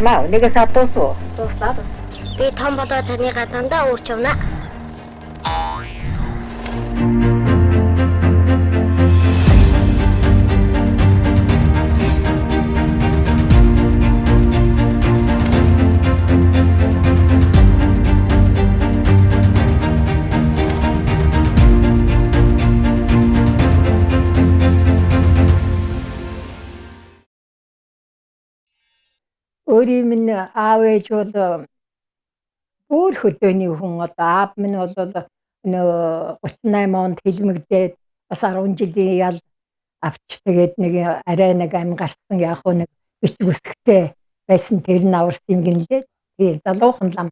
Маа нэг сатуусуу. Дуслаад. Би том болоо таны гадаандаа өөрч явна. Өөрийн минь аав ээж бол бүр хөдөөний хүн. Одоо аав минь бол нөгөө 38 онд хэлмэгдээд бас 10 жилийн ял авч тэгээд нэг арай нэг ам гарсан яг нэг бич үсгтэй байсан тэр нь аварсан юм гинлээ. Тэгээд залуухан лам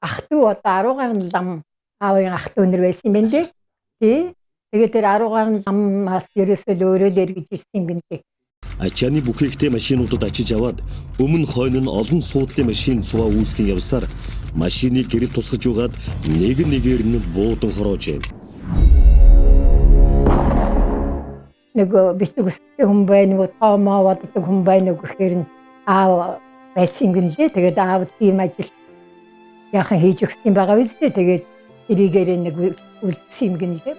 ах トゥ одоо 10 гаруй лам аавын ах トゥ өнөр байсан юм байна лээ. Тий. Тэгээд тэр 10 гаруй ламаас ерөөсөө өөрөө л эргэж ирсэн юм гинлээ. Ачааны бүхээгтэй машинуудад очиж аваад өмнө хойно нь олон суудлын машин цуваа үүсгэн явсаар машиныг гэрэл тусгаж угаад нэг нэгээр нь буудан хороож. Нэг бич үсгтэй хүн байна уу, тоомоо боддог хүн байна уу гэхээр нь аав байсан юм гинлээ. Тэгээд аав тийм ажил яхан хийж өгсөн байгаа үстэй. Тэгээд эрийгээр нэг үлдсэн юм гинлээ.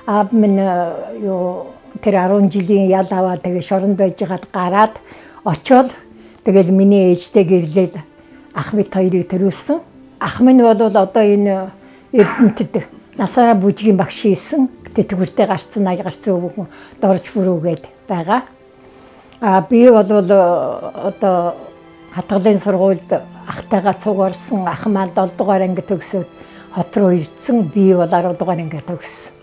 Аав минь юу тэр 10 жилийн ял аваа тэгээ шоронд байж гаад гараад очоод тэгэл миний ээжтэй гэрлээд ах бит хоёрыг төрүүлсэн. Ах минь бол одоо энэ Эрдэнэтэд насаараа бүжгийн багш хийсэн. Тэтгэвртэй гарцсан 80 гарцсан өвгөн дорж бүрүүгээд байгаа. Би бол одоо хатгалын сургуульд ахтайгаа цуг орсон. Ах маань 7 дугаар анги төгсөөд хот руу ирсэн. Би бол 10 дугаар анги төгссөн.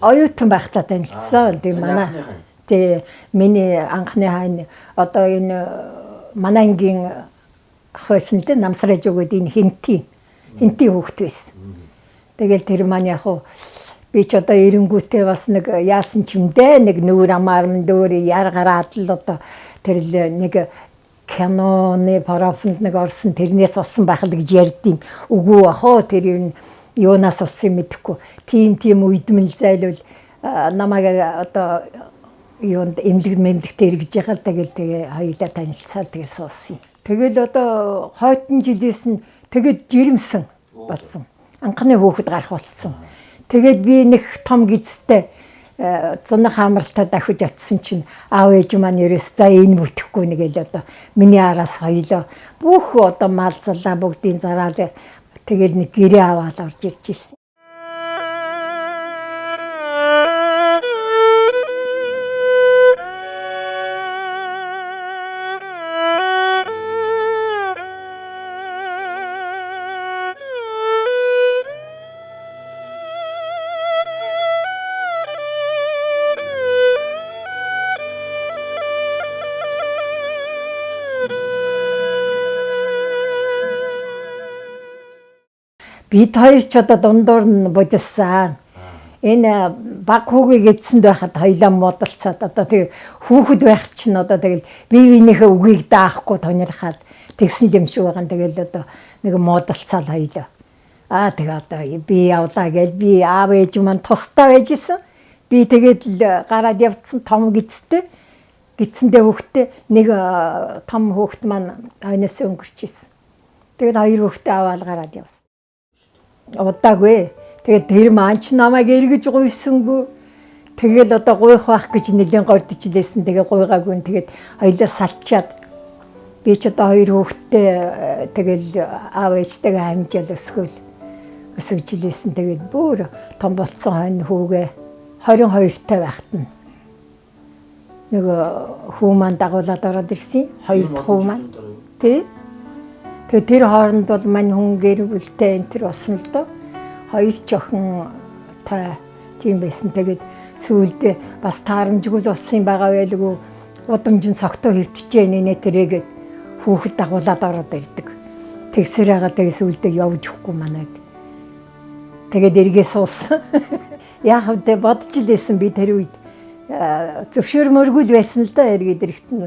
Оюутан байхдаа танилцсан. Тийм манай. Тий миний анхны хань одоо энэ манай ангийн хойсон тэ намсраж өгөөд энэ хинти хүүхэд байсан. Тэгэл тэр маань яг хуу би ч одоо эренгүүтээ бас нэг яасан ч юм дээ нэг нүүр амаарм дөөр яар гараад л одоо тэр нэг киноны парафонд нэг орсон тэрнээс болсон байх л гэж ярьдیں۔ Үгүй ахоо тэр юм юунаас болсон мэдэхгүй. Тим үйдмэл зайлвал намайг одоо юунд эмнэлэгтэй эргэж яхаа тэгэл тэгээ хоёулаа танилцаад тэгээ суусан. Тэгэл одоо хойтон жилээс нь тэгээд жирэмсэн болсон. Анхны хүүхэд гарах болсон. Тэгээд би нэг том гизтэй зунах хамралтаа дахиж очисон чинь аав ээж маань ерөөс за энэ бүтэхгүй нэгэл одоо миний араас хоёлоо бүх одоо мал залаа бүгдийн зараад тэгэл нэг гэрээ аваад орж ирж ирсэн. Бид хоёр ч одоо дундуур нь бодсон. Энэ баг хүүгээ гэдсэнд байхад хоёлаа муудалцаад одоо тэг хүүхэд байх чинь одоо тэгэл бие биенийхээ үгийг даахгүй тонирхаад тэгсэн юм шиг байгаа. Тэгэл одоо нэг муудалцаад хоёлаа. Тэг одоо би явлаа гэж би аав ээж маань тустай байж исэн. Би тэгээд л гараад явцсан том гидстэй. Гидсэндээ хүүхдээ нэг том хүүхэд маань хойноос өнгөрч исэн. Тэгэл хоёр хүүхдээ аваад гараад явсан. Удаагүй. Тэгээд тэр маань ч намайг эргэж гуйсангүй. Тэгэл одоо гуйх байх гэж нэлийн гордож лээсэн. Тэгээ гуйгаагүй. Тэгээд хоёлаа салчаад би ч одоо хоёр хүүхэдтэй тэгэл аав ээжтэйгээ хамжаал өсгөж лээсэн. Тэгээд бүр том болцсон хойно хүүгээ 22-тай байхад нь нэг хүү маань дагуулад ороод ирсэн. Хоёр дахь хүү маань. Тэ. Тэгээд тэр хооронд бол мань хүн гэр бүлтэй энэ төр болсон л доо. Хоёр ч охин та тийм байсан. Тэгээд сүүлдээ бас таарамжгүй л болсон байгаа байлгүй. Удамжин цогтоо хөвтчихээ нэ тэрэгээд хүүхэд дагуулад ороод ирдэг. Тэгсэр байгаа тэгээд сүүлдээ явж өгөхгүй манайд. Тэгээд эргээ суусан. Яг хөдөө бодож илээсэн би тэр үед зөвшөөрмөргүй байсан л да эргээд ирэхэд нь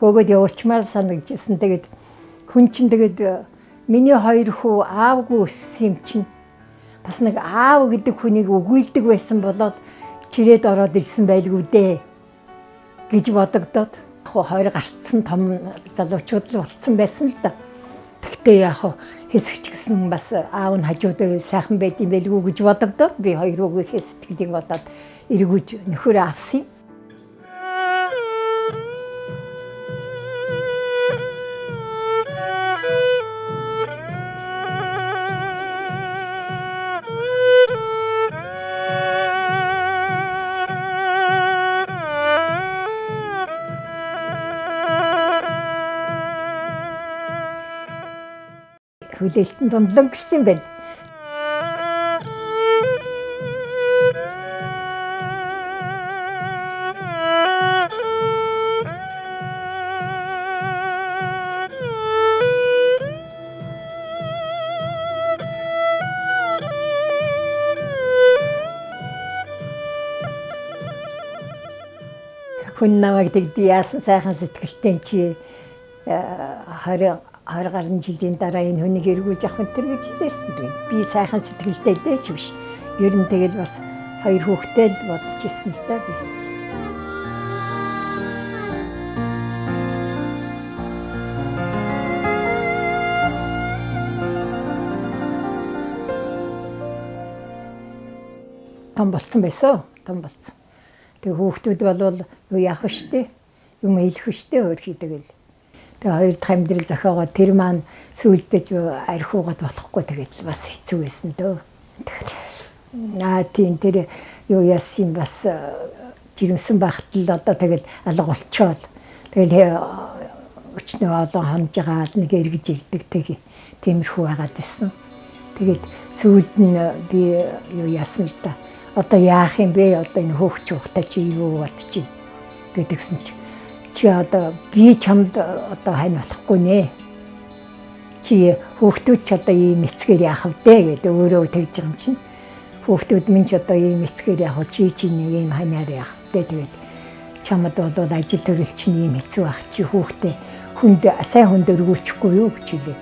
хөөгөөд явуулчмаар санагдчихсан. Тэгээд хүн чинь тэгээд миний хоёр хүү аавгүй өссөн юм чинь бас нэг аав гэдэг хүнийг өгүүлдэг байсан болоод чирээд ороод ирсэн байлгүй дээ гэж бодогдоод хоёр гарцсан том залуучууд л болцсон байсан л да. Тэгтээ яг хэсэгч гэсэн бас аав нь хажуудаа сайхан байд юм байлгүй гэж бодогдоод би хоёр хүүгийн сэтгэлийг бодоод эргүүж нөхөрөө авсан юм. Хүлээлтэн дундан гэрсэн байна. Хүн намайг тэгдий яасан сайхан сэтгэлтэй чи 20 гаруй жилийн дараа энэ хүнийг эргүүлж авах энэ гэж хэлсэн би. Би сайхан сэтгэлтэй дээч биш. Ер нь тэгэл бас хоёр хүүхдээ л бодож ирсэн л да би. Том болцсон байсан. Том болцсон. Тэгээ хүүхдүүд болвол юу яах вэ штэ? Юм хэлэх штэ өөрхий тэгэл. Тэгээ хоёр дахь амьдрал зохиогоо тэр маань сүйдэж архиугаад болохгүй тэгээд бас хэцүү байсан дөө. Тийм тэр юу яасан бас жирэмсэн багт л одоо тэгэл алга болчоол. Тэгэл өчнөө олон хонжгаад нэг эргэж ирдэг тиймэрхүү байгаад байсан. Тэгээд сүйд нь би юу яасан л да. Одоо яах юм бэ? Одоо энэ хөөгч ухтаа чи юу бодож байна гэдгсэн чи одоо би чамд одоо хань болохгүй нэ. Чи хүүхдүүд ч одоо ийм эцгээр яах вэ гэдэг өөрөө тэгж байгаа юм чинь. Хүүхдүүд минь ч одоо ийм эцгээр яах вэ? Чи нэг ийм ханаар яах вэ? Тэгээд чамд бол ажил төрөл чинь ийм хэцүү ах чи хүүхдээ хүнд сайн хүнд өргүүлчихгүй юу гэж хэлээ.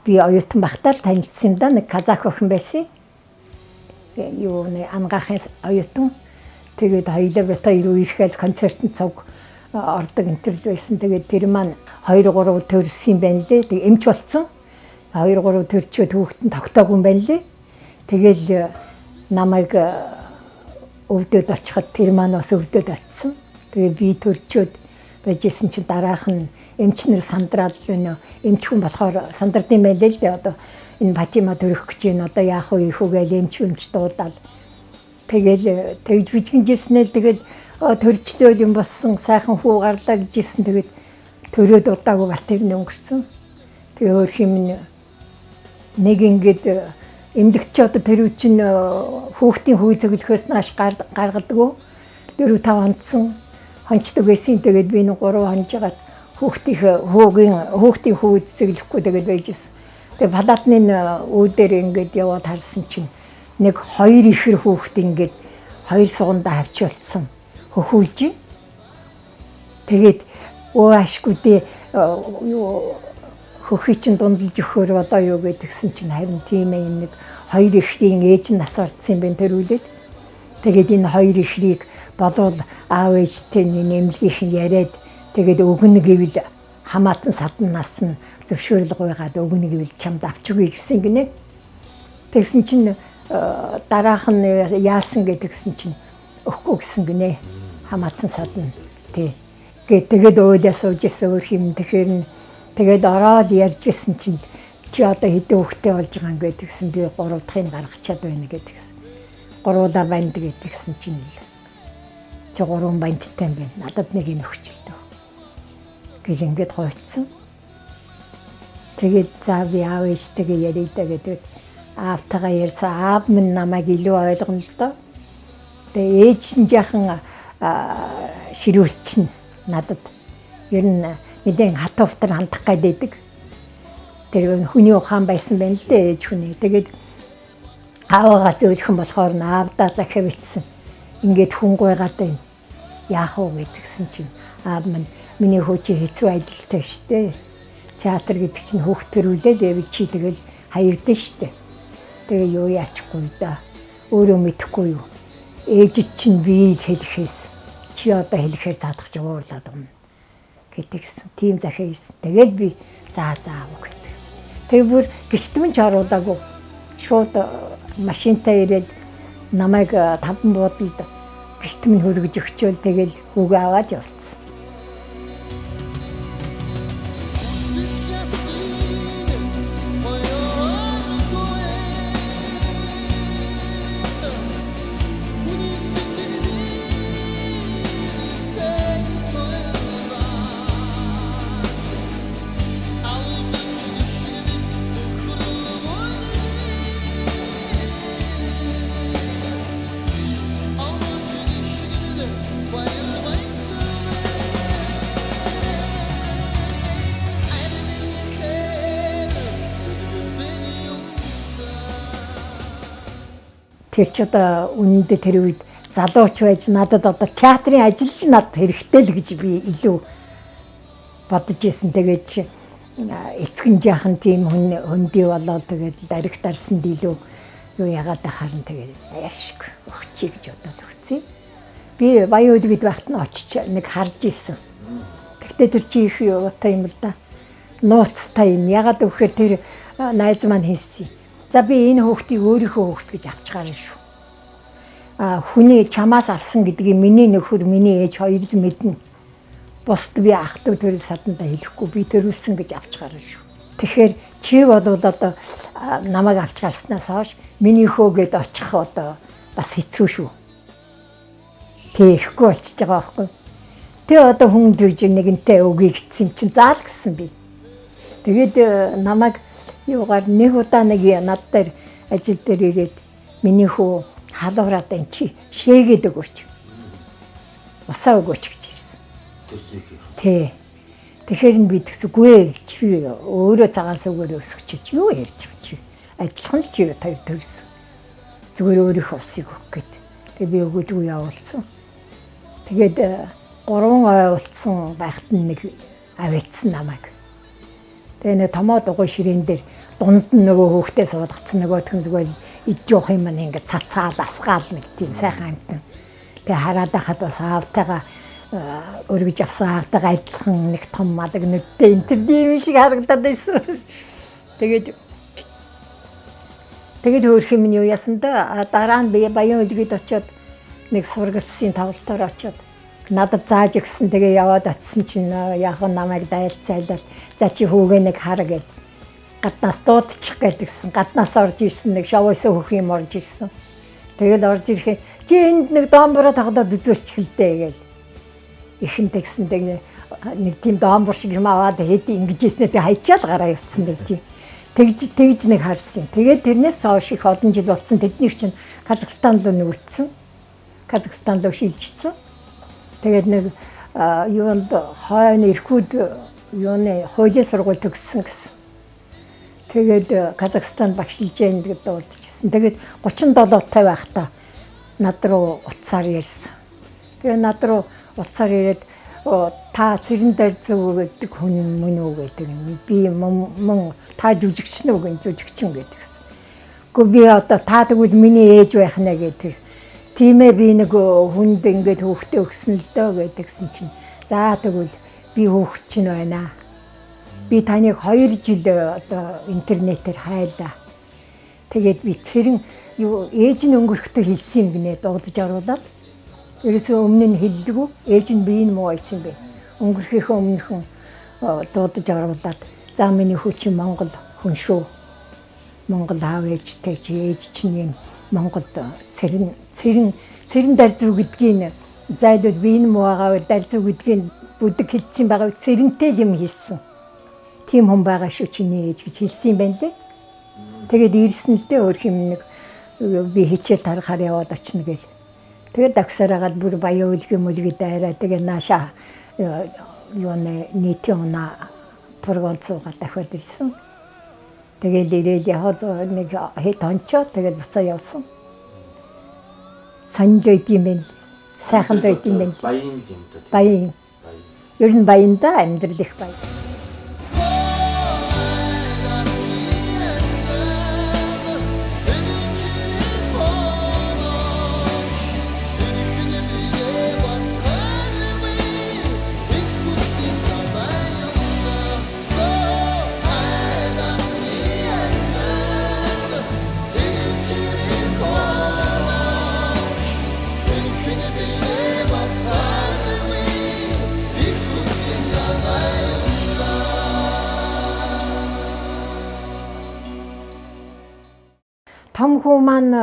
Би оюутан багтаа л танилцсан да нэг казах охин байсан. Юу нэг ангаахын оюутан. Тэгээд хоёулаа бит хоёр ирэхэл концертын цуг ордог энтерл байсан. Тэгээд тэр маань 2 3 төрсөн байна лээ. Тэг эмч болцсон. 2 3 төрчөөд хүүхдэн тогтоогүй юм байна лээ. Тэгэл намайг өвдөд очиход тэр маань бас өвдөд очсон. Тэгээ би төрчөөд байжсэн чинь дараах нь эмч нар сандраад байна. Эмч хүн болохоор сандардсан байлээ л дээ. Одоо энэ Батима төрөх гэж байна. Одоо яах вэ ихүүгээл эмч дуудаад. Тэгэл тэгж бичгэнжсэн л тэгэл төрчтэй юм болсон сайхан хүү гарлаа гэжсэн. Тэгээд төрөөд удаагүй бас тэрний өнгөрцөн. Тэгээ өөр юм нэг ингээд эмнэлэгч одоо тэр үчин хүүхдийн хүй цоглохоос нааш гаргадаг. 4-5 хондсон хончдог байсан. Тэгээд би нэг 3 хонжгаад хүүхдийн хүү цэглэхгүй тэгээд байжсэн. Тэгээд палатны үүдээр ингээд яваад харсан чинь нэг 2 ихэр хүүхд ингээд 2 сугандаа хавчулсан хөхүүлж. Тэгээд ашгүй дээ хөхий чинь дундалж өгөхөр болоо юу гэдгсэн чинь харин тийм ээ нэг 2 ихрийн ээж нь нас орцсон юм байна тэр үлээд. Тэгээд энэ 2 ихрийг болвол аав ээжтэй нэмлэгийнхэн яриад Тэгээд өгнө гэвэл хамаатан саднаас нь зөвшөөрөл гуйгаад өгнө гэвэл чамд авч өгье гэсэн гинэ. Тэгсэн чинь дараах нь яасан гэдгсэн чинь өгөхгүй гэсэн гинэ. Хамаатан садна. Тэгээд ойлаа сууж исэн өөр юм тэгэхээр нь тэгээд ороод ярьж исэн чинь чи одоо хэдэн хүүхдтэй болж байгаа юм гэдгсэн би 3 дахьыг гаргачаад байна гэдгсэн. 3-аа банд гэдгсэн чинь чи 3 бандтай юм байна. Надад нэг нь өгчлээ. Гэл ингээд хойцсон. Тэгээд за би аав ээжтэйгээ яриадаа гэдэг аавтайгаа ярьсан. Аав минь намайг илүү ойлгоно л доо. Тэгээ ээж нь жаахан ширүүлчин надад ер нь нэгэн хатууфтар хандах гэдэг. Тэр хүний ухаан байсан байна л дээ ээж хүний. Тэгээд аавгаа зөөлхөн болохоор аавдаа захив ицсэн. Ингээд хүн гойгаад байна. Яах вэ гэдгсэн чинь аав минь миний хөөчи хэцүү ажилтай штэ. Театр гэдэг чинь хүүхд төрүүлэл явж чи тэгэл хаягдсан штэ. Тэгээ юу яачгүй да. Өөрөө мэдэхгүй юу. Ээж чинь би хэлэхээс чи одоо хэлэхээр заадах чи уурлаад байна гэдгсэн. Тийм захиа ирсэн. Тэгээд би заа гэдэг. Тэгээ бүр гэртмэн ч оруулаагүй. Шууд машинтай ирээд намайг таван буудалд гэртмэн хөргөж өгчөөл тэгэл үгээ аваад явцсан. Тэр ч одоо үнэндээ тэр үед залууч байж надад одоо театрын ажил надад хэрэгтэй л гэж би илүү бодож ирсэн. Тэгээд эцгэн жаахан тийм хөндөй болоод тэгээд даригт арсанд илүү юу яагаад харин тэгээд яшг өгчий гэж бодоод өгцөө. Би баян үлгэд байхад нь очиж нэг харж ирсэн. Тэгтээ тэр чи их юутай юм л да. Нууцтай юм. Яагаад гэвэл тэр найз маань хийсэн. За би энэ хүүхдийг өөрийнхөө хүүхд гэж авчгаарай шүү. Хүний чамаас авсан гэдгийг миний нөхөр, миний ээж хоёр л мэднэ. Бусд би ах トゥ төрөл садандаа хэлэхгүй би төрүүлсэн гэж авчгаарай шүү. Тэгэхээр чи бол одоо намайг авчгаарснаас хойш миний хөөгээд очих одоо бас хэцүү шүү. Тэгэхгүй болчихж байгаа байхгүй. Тэгээ одоо хүн дэж нэгэнтэй өгье гэсэн чинь заал гэсэн би. Тэгээд намайг юугаар нэг удаа нэг над дээр ажил дээр ирээд миний хүү халуураад энэ чи шээгээд өгөөч. Усаа өгөөч гэж ирсэн. Тий. Тэгэхээр би тэгсгүй чи өөрөө цагаан сүгээр өсгөч юу ярьж байгаа чи. Адилхан л чи төрсөн. Зүгээр өөрийнхөө усыг өгөх гээд. Тэгээ би өгөөжгүй явуулсан. Тэгээд 3 ой уулцсан байхад нэг авэцсэн намайг. Тэгээ нэг томоо дугуй ширээн дээр дунд нь нөгөө хүүхдээ суулгацсан нөгөөх нь зүгээр идж явах юм маань ингээд цацаал асгаал нэг тийм сайхан амтан. Тэгээ хараад байхад бас аавтайгаа өргөж авсан аавтайгаа адилхан нэг том малаг нүдтэй энэ тийм шиг харагдаад байсан. Тэгээд өөрх юм юу яасан да дараа нь би баян үлгэд очиод нэг сургалтын тавлтаар очиод надад зааж өгсөн. Тэгээ яваад очисон чинь яг намайг дайлцайлаад за чи хүүгээ нэг хар гэж гаднаас дуудчих гэдгсэн. Гаднаас орж ирсэн нэг шовоос хөх юм орж ирсэн. Тэгэл орж ирэхэд чи энд нэг доомбороо тоглоод үзүүлчих л дээ гээл. Ихэн тэгсэн нэг тийм доомбор шиг юм аваад хэд ингэж ийснэ тэг хайчаад гараа явцсан нэг тийм. Тэгж нэг харсан. Тэгээд тэрнээс хойш их олон жил болсон. Тэдний чинь Казахстан руу нүүрсэн. Казахстан руу шилжчихсэн. Тэгээд нэг юунд хойно Иркут юуны хуулийн сургууль төгссөн гэсэн. Тэгээд Казахстан багшилж яана гэдэг дуулдчихсан. Тэгээд 37-тай байхдаа над руу утсаар ярьсан. Тэгээд над руу утсаар ирээд та цэрэн дээр зөв гэдэг хүн мөн үү гэдэг. Би мөн та жүжигчин үү жүжигчин гэдэгсэн. Гэхдээ би одоо та тэгвэл миний ээж байх нэ гэдэг. Тийм ээ би нэг хүнд ингээд хүүхдээ өгсөн л дөө гэдгсэн чинь за тэгвэл би хөөгч нь байна. Би таныг 2 жил одоо интернетээр хайлаа. Тэгээд би цэрэн ээж нь өнгөрөхдөө хэлсэн юм гинэ дуудаж оруулаад. Ерөөсөө өмнө нь хэлдэггүй. Ээж нь би энэ муу байсан бэ. Өнгөрөхийнхөө өмнөхөн дуудаж оруулаад за миний хүү чи Монгол хүн шүү. Монгол аав ээжтэй чи ээж чинь юм Монголд цэрэн дарзуу гэдгийг зайлуул би энэ муу агаар дарзуу гэдгийг бүдэг хэлсэн байгаа цэрэнтэй юм хийсэн. Тийм хүн байгаа шүү чиний ээж гэж хэлсэн юм байна лээ. Тэгээд ирсэн л дээ өөр юм нэг би хичээл тарахаар яваад очно гэл. Тэгээд дагсараагаад бүр баяа үлгэн мүлгэд дайраа тэгээд нааша нийтийн унаа прогонцууга дахиад ирсэн. Тэгээд ирээл яхад нэг хэд онцоо тэгээд буцаа явсан. Санал байд юм байна. Сайхан байд юм байна. Баян юм да. Баян. Ер нь баяндаа амьдрал их баян. Том хүү маань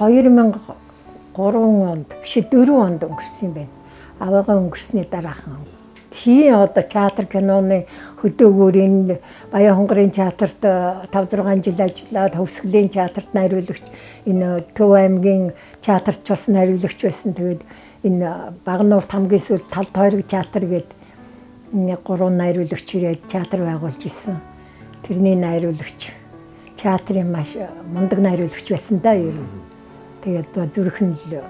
2003 онд биш 4 онд өнгөрсөн юм байна. Аваагаа өнгөрсний дараахан. Тийм одоо театр киноны хөдөөгөөрийн Баян хонгорын театрт 5-6 жил ажиллаад Хөвсгөлийн театрт найруулагч энэ Төв аймгийн театрт бас найруулагч байсан. Тэгээд энэ Багнуурт хамгийн сүүлд Талд Тойрог театр гээд 3 найруулагч ирээд театр байгуулж исэн. Тэрний найруулагч театрын маш мундаг найруулагч байсан да ер нь. Тэгээд зүрхэн л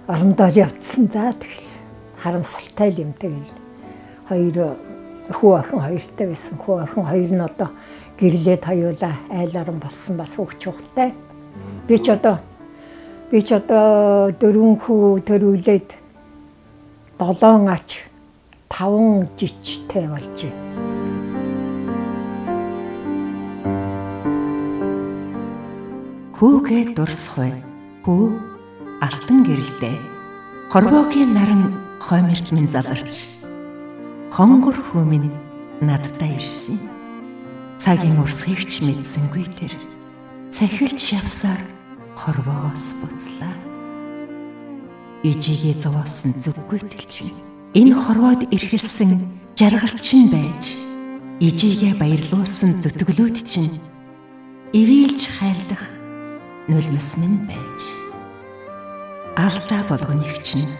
орондоо явцсан за тэгэл харамсалтай юм тэгэл. Хоёр хүү охин хоёртай байсан. Хүү охин хоёр нь одоо гэрлээд хоёулаа айл орон болсон бас хөвч ухтай. Би ч одоо 4 хүү төрүүлээд 7 ач 5 жичтэй болж байна. Хүүгээ дурсахгүй. Хүү алтан гэрэлтэй. Хорвоогийн наран хоймерт минь задарч. Хонгор хүү минь надтай ирсэн. Цагийн урсгыг ч мэдсэнгүй тэр. Цахилж явсаар хорвоогоос буцлаа. Ижигээ зовоосон зүггүйтэл чинь. Энэ хорвоод ирхэлсэн жаргалчин байж. Ижигээ баярлуулсан зүтгэлүүд чинь. Ивэлж хайрлах нулимс минь байж. Алдаа болгоныг чинь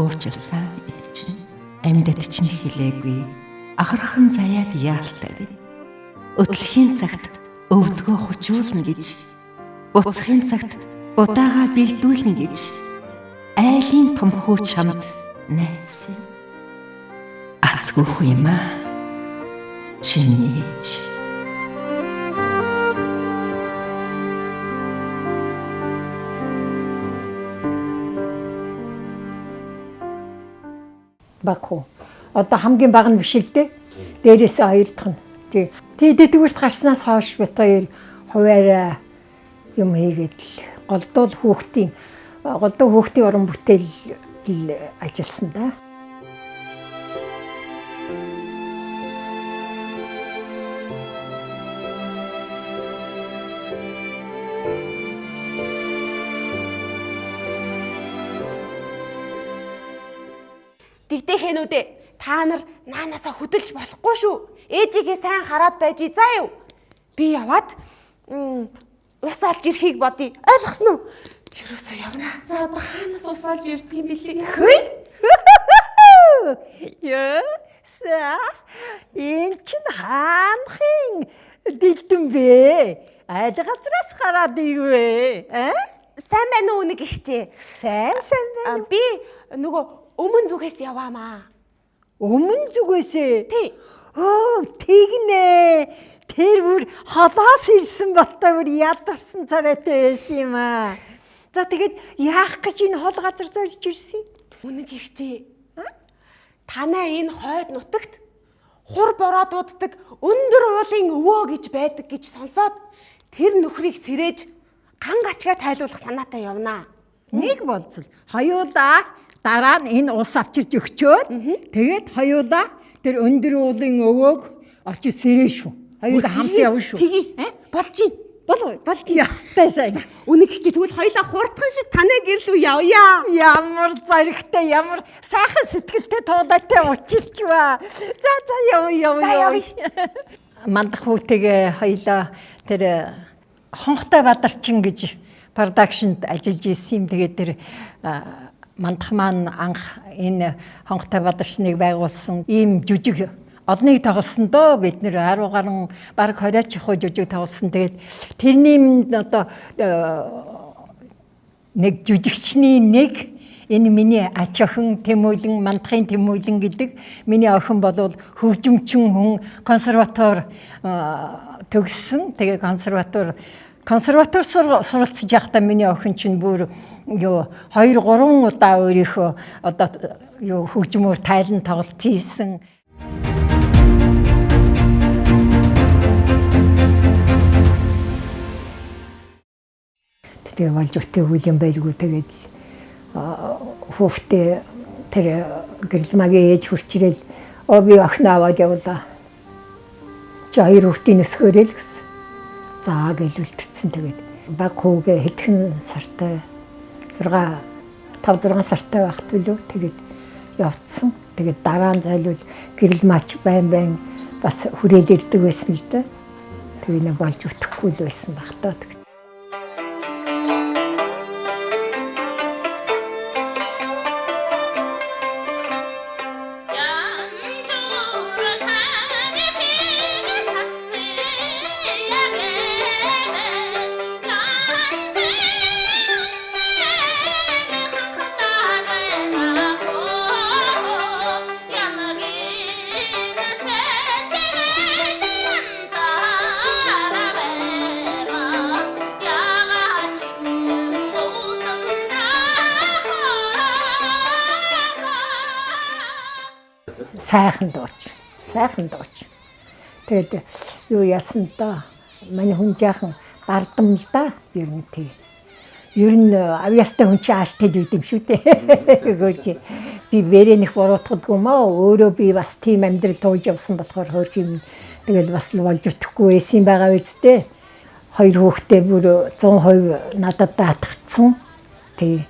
уурчилсан ээж нь амьдад чинь хэлээгүй ахархан заяаг яалтав. Өтлөхийн цагт өвдгөө хучуулна гэж буцахын цагт удаага бэлдүүлнэ гэж айлын томхүү чамд найдсан. Азгүй юм аа чиний ээж. Баку. Одоо хамгийн бага нь биш л дээ. Дээрээсээ хоёр дахь нь. Тий дэдгүүрт гарснаас хойш бит хоёр хуваараа юм хийгээд л голдуу хүүхдийн уран бүтээл ажилласан да. Дэгдэхэнүүдээ та нар наанаасаа хөдөлж болохгүй шүү. Ээжигээ сайн хараад байж заа юу. Би яваад ус алж ирэхийг бодъё. Ойлгосноо? Юусоо явна. За одоо хаанаас ус алж ирдэг юм бэлээ? Яа. Энд чинь хаанхын дэлдэн бэ? Айд газраас гараад ирвэ. Сайн байна уу нэг ихчээ? Сайн байна. Би нөгөө өмнө зүгээс яваамаа. Өмнө зүгээсээ? Тий. Тэгнэ. Тэр бүр холоос ирсэн баттай бүр ядарсан царайтай байсан юм аа. За тэгээд яах гэж энэ хол газар зорж ирсэн? Үнэг ихчээ. танай энэ хойд нутагт хур бороодууддаг өндөр уулын өвөө гэж байдаг гэж сонсоод тэр нөхрийг сэрээж ган гачгаа тайлуулах санаатай явнаа. Нэг болцол. Хоёулаа дараа нь энэ ус авчирч өгчөөд тэгээд хоёулаа тэр өндөр уулын өвөөг очиж сэрээ шүү. Хоёулаа хамт явна шүү. Болж юм. Болж ястай сайн. Үнэг чи тэгвэл хоёлаа хурдхан шиг танай гэрэл рүү явъя. Ямар заригтай, ямар сайхан сэтгэлтэй туулаатай учирч ба. За яв. Мандах хүүтэйгээ хоёлаа тэр Хонхтой Бадарчин гэж продакшнд ажиллаж ирсэн юм. Тэгээд тэр мандах маань анх энэ Хонхтой Бадарчныг байгуулсан ийм жүжиг олныг тоглосон доо бид нэр 10 гаруй баг 20 чихөө жүжиг тоглосон. Тэгээд тэрний одоо нэг жүжигчний нэг энэ миний ач охин Тэмүүлэн, мандахын Тэмүүлэн гэдэг миний охин болвол хөгжимчин хүн, консерватор төгссөн. Тэгээ консерватор суралцж явахдаа миний охин чинь бүр 2-3 удаа өөрийнхөө одоо хөгжмөөр тайлан тоглолт хийсэн. Тэгээ болж өтөө үйл юм байлгүй. Тэгээд хүүхдээ тэр гэрэлмагийн ээж хурцрэл би охин аваад явлаа. Чи 2 хүүхдийн өсгөөрэй л гэсэн. За гэж үлдсэн. Тэгээд баг хүүгээ хэдхэн сартай 5-6 сартай байхт билүү. Тэгээд явцсан. Тэгээд дараа нь зайлвал гэрэлмаач байн бас хүрээд ирдэг байсан л да. Тэгээд нэг болж өтөхгүй л байсан баг таа. Сайхан дууч. Тэгээд юу яасан та манай хүн жаахан бардам л да ер нь тий. Ер нь авьяастай хүн чи ааштай л үдэм шүү дээ. Би бэрэнэх буруутгадгүй маа өөрөө би бас тийм амьдрал тууж явсан болохоор хөрх юм. Тэгэл бас л болж өтөхгүй байсан байгаа үсттэй. 2 хүүхдээ бүр 100% надад даатгцсан. Тий.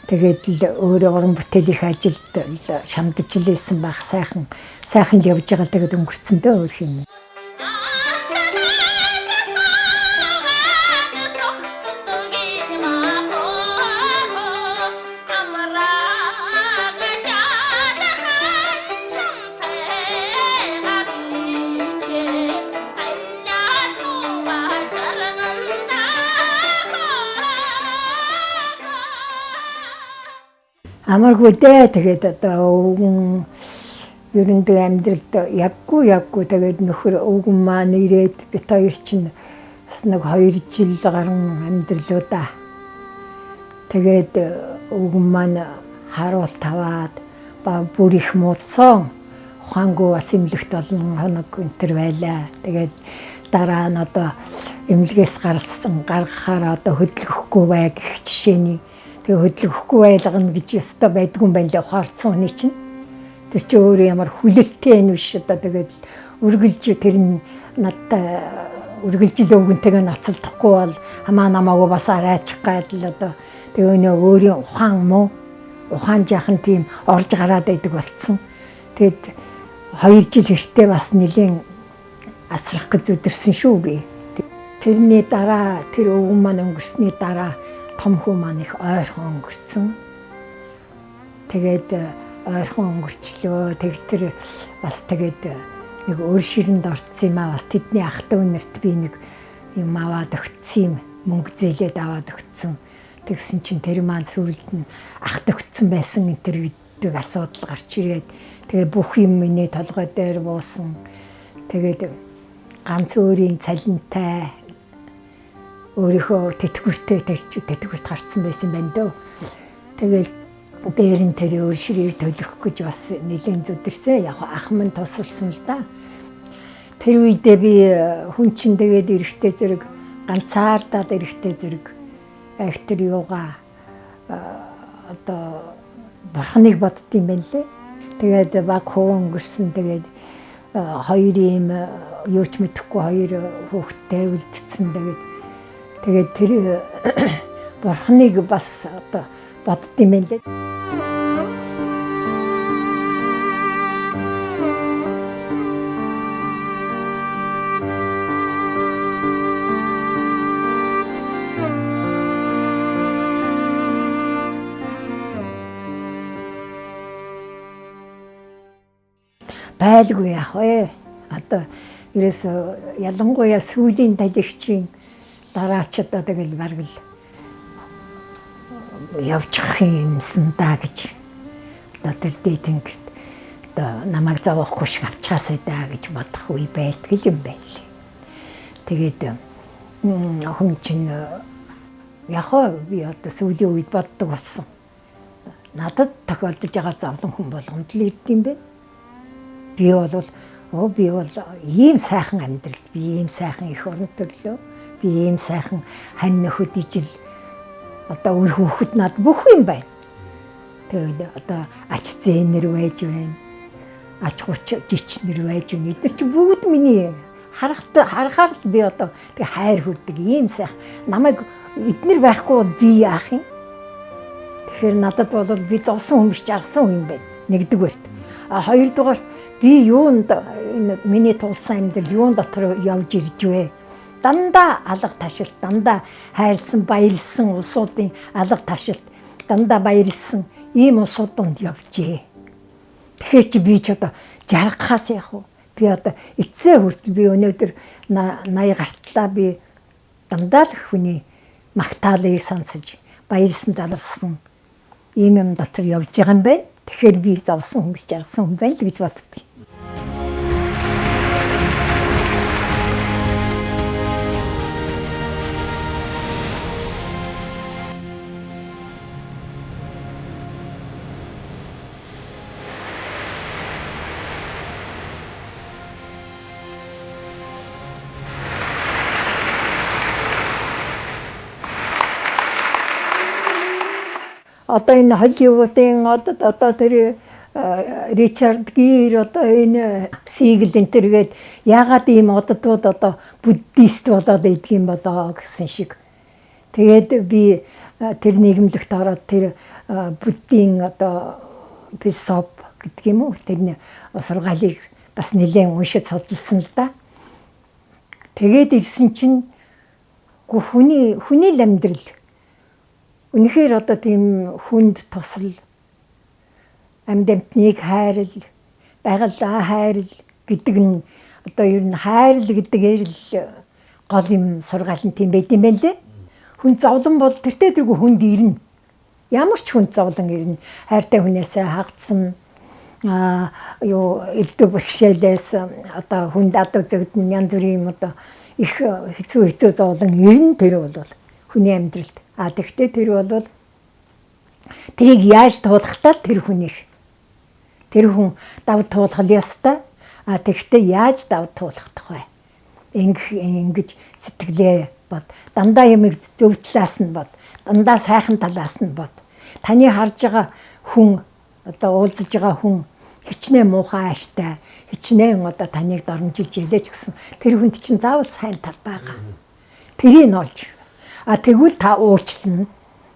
Тэгээд л өөрөө уран бүтээлийн ажилд шамдаж л байсан байх. Сайхан явж байгаа. Тэгээд өнгөрцөн дээ өөр юм. Амаргүй дээ. Тэгээд одоо ерөнхий амьдралд яггүй тэгээд нөхөр өвгөн маань ирээд бит хоёр чинь бас нэг 2 жил гарan амьдралуу да. Тэгээд өвгөн маань харуулт аваад ба бүр их муудсан. Ухаангүй бас эмнэлэгт олон хоног өнтер байлаа. Тэгээд дараа нь одоо эмнэлгээс гаргахаар одоо хөдөлгөхгүй бай гэх жишээний. Тэгээ хөдөлгөхгүй байлгана гэж ёстой байдгүй юм байна лээ ухаарцсан хүний чинь. Тэр чи өөрөө ямар хүлээлттэй юм биш одоо тэгээд үргэлж тэр нь надтай үргэлж л өвгөнтэйгээ ноцолдохгүй бол хамаа намаагүй бас арайчих гад л одоо тэгээ нөө өөрийн ухаан жаахан тийм орж гараад байдаг болцсон. Тэгээд 2 жил хэртээ бас нэлийн асрах гэж зүдэрсэн шүү би. Тэрний дараа тэр өвгөн маань өнгөрсний дараа том хүү маань их ойрхон өнгөрцөн. Тэгээд ойрхон өнгөрчлөө. Тэг тэр бас тэгээд нэг өөр ширэнд орцсон юм аа. Бас тэдний ах トゥ нарт би нэг юм аваад өгсөн юм. Мөнгө зээлээд аваад өгсөн. Тэгсэн чинь тэр маань сүүлд нь ах トゥ өгсөн байсан энэ төр гэдэг асуудал гарч ирээд тэгээ бүх юм миний толгой дээр буусан. Тэгээд ганц өөрийн цалинтай өөрийнхөө тэтгэвртэй тэтгэврт гарцсан байсан байна дөө. Тэгэл Дээрэн тэр өөр ширийг төлөх гэж бас нэлийн зүдэрсэн. Яг ах минь тусалсан л да. Тэр үедээ би хүн чин тэгээд эрэхтэй зэрэг ганцаардаад эрэхтэй зэрэг актер юугаа одоо бурхныг боддсон юм байна лээ. Тэгээд баг хөө өнгөрсөн тэгээд хоёр юм юу ч мэдэхгүй хоёр хүүхэдтэй үлдсэн тэгээд тэр бурхныг бас одоо боддсон юм байна лээ. Байлгүй яах вэ? Одоо ерөөсө ялангуяа сүүлийн талигчийн дараач одоо тэгэл бараг л явчих юмсан да гэж. Одоо тэр дэйтэнгэрт одоо намайг зовоохгүй шиг авчихаасай да гэж бодох үе байдаг юм байл. Тэгээд хүн чинь яг би одоо сүүлийн үед боддог болсон. Надад тохиолдож байгаа зовлон хүн болгонд л ирд юм бэ. Би бол ийм сайхан амьдрал, би ийм сайхан их орон төрлөө, би ийм сайхан хань нөхөд ижил одоо үр хүүхэд над бүх юм байна. Тэгээд одоо ач зээнэр байж байна. Ач хуч жичнэр байж байна. Эдгээр чи бүгд миний харахаар л би одоо тэг хайр хүрдэг ийм сайхан. Намайг эднэр байхгүй бол би яах юм? Тэгэхээр надад бол би зовсон хүмүүс жаргасан юм байна. Нэгдүгээрт. Хоёрдугаарт би юунд энэ миний тулсан амьдрал юун дотор явж ирж вэ? Дандаа алга ташилт, дандаа хайрлсан, баярлсан улсуудын алга ташилт, дандаа баярлсан ийм улсууданд явжээ. Тэгэхээр чи би ч одоо жаргахаас яах вэ? Би одоо эцсээ хүртэл би өнөөдөр 80 гартлаа би дандаа л хүний магтаалыг сонсож, баярлсан талархсан ийм юм дотор явж байгаа юм байна. Тэгэхээр би зовсон хүмүүс жаргасан хүн байна л гэж боддог. Одоо энэ Холливуудын одоо тэр Ричард Гир одоо энэ Сигл энтергээд яагаад ийм оддууд одоо буддист болоод идэх юм болоо гэсэн шиг. Тэгээд би тэр нийгэмлэгт ороод тэр буддийн одоо философи гэдэг юм уу тэр сургаалыг бас нэлээд уншиж судалсан л да. Тэгээд ирсэн чинь хүний л амьдрал үнэхээр одоо тийм хүнд тусал амьд амтныг хайрал, байгалаа хайрал гэдэг нь одоо ер нь хайрал гэдгээр л гол юм сургаал нь тийм байт юм байна лээ. Хүн зовлон бол тэртээ тэргүй хүнд ирнэ. Ямар ч хүн зовлон ирнэ. Хайртай хүнээсээ хагцсан элдв бэрхшээлээс одоо хүнд ад үзэгдэн янз бүрийн юм одоо их хэцүү зовлон ирнэ тэр бол хүний амьдралд. Тэгтээ тэр бол тэрийг яаж туулахтаа тэр хүн давд туулах ёстой. Тэгтээ яаж давд туулах вэ? Ингэж сэтгэлээ бод. Дандаа ямиг зөв талаас нь бод. Дандаа сайхан талаас нь бод. Таны харж байгаа хүн одоо уулзж байгаа хүн хичнээн муухай ааштай, хичнээн одоо таныг дормжилж ялэж гэсэн тэр хүнд чинь заавал сайн тал байгаа. Тэрийг олж тэгвэл та уучлна.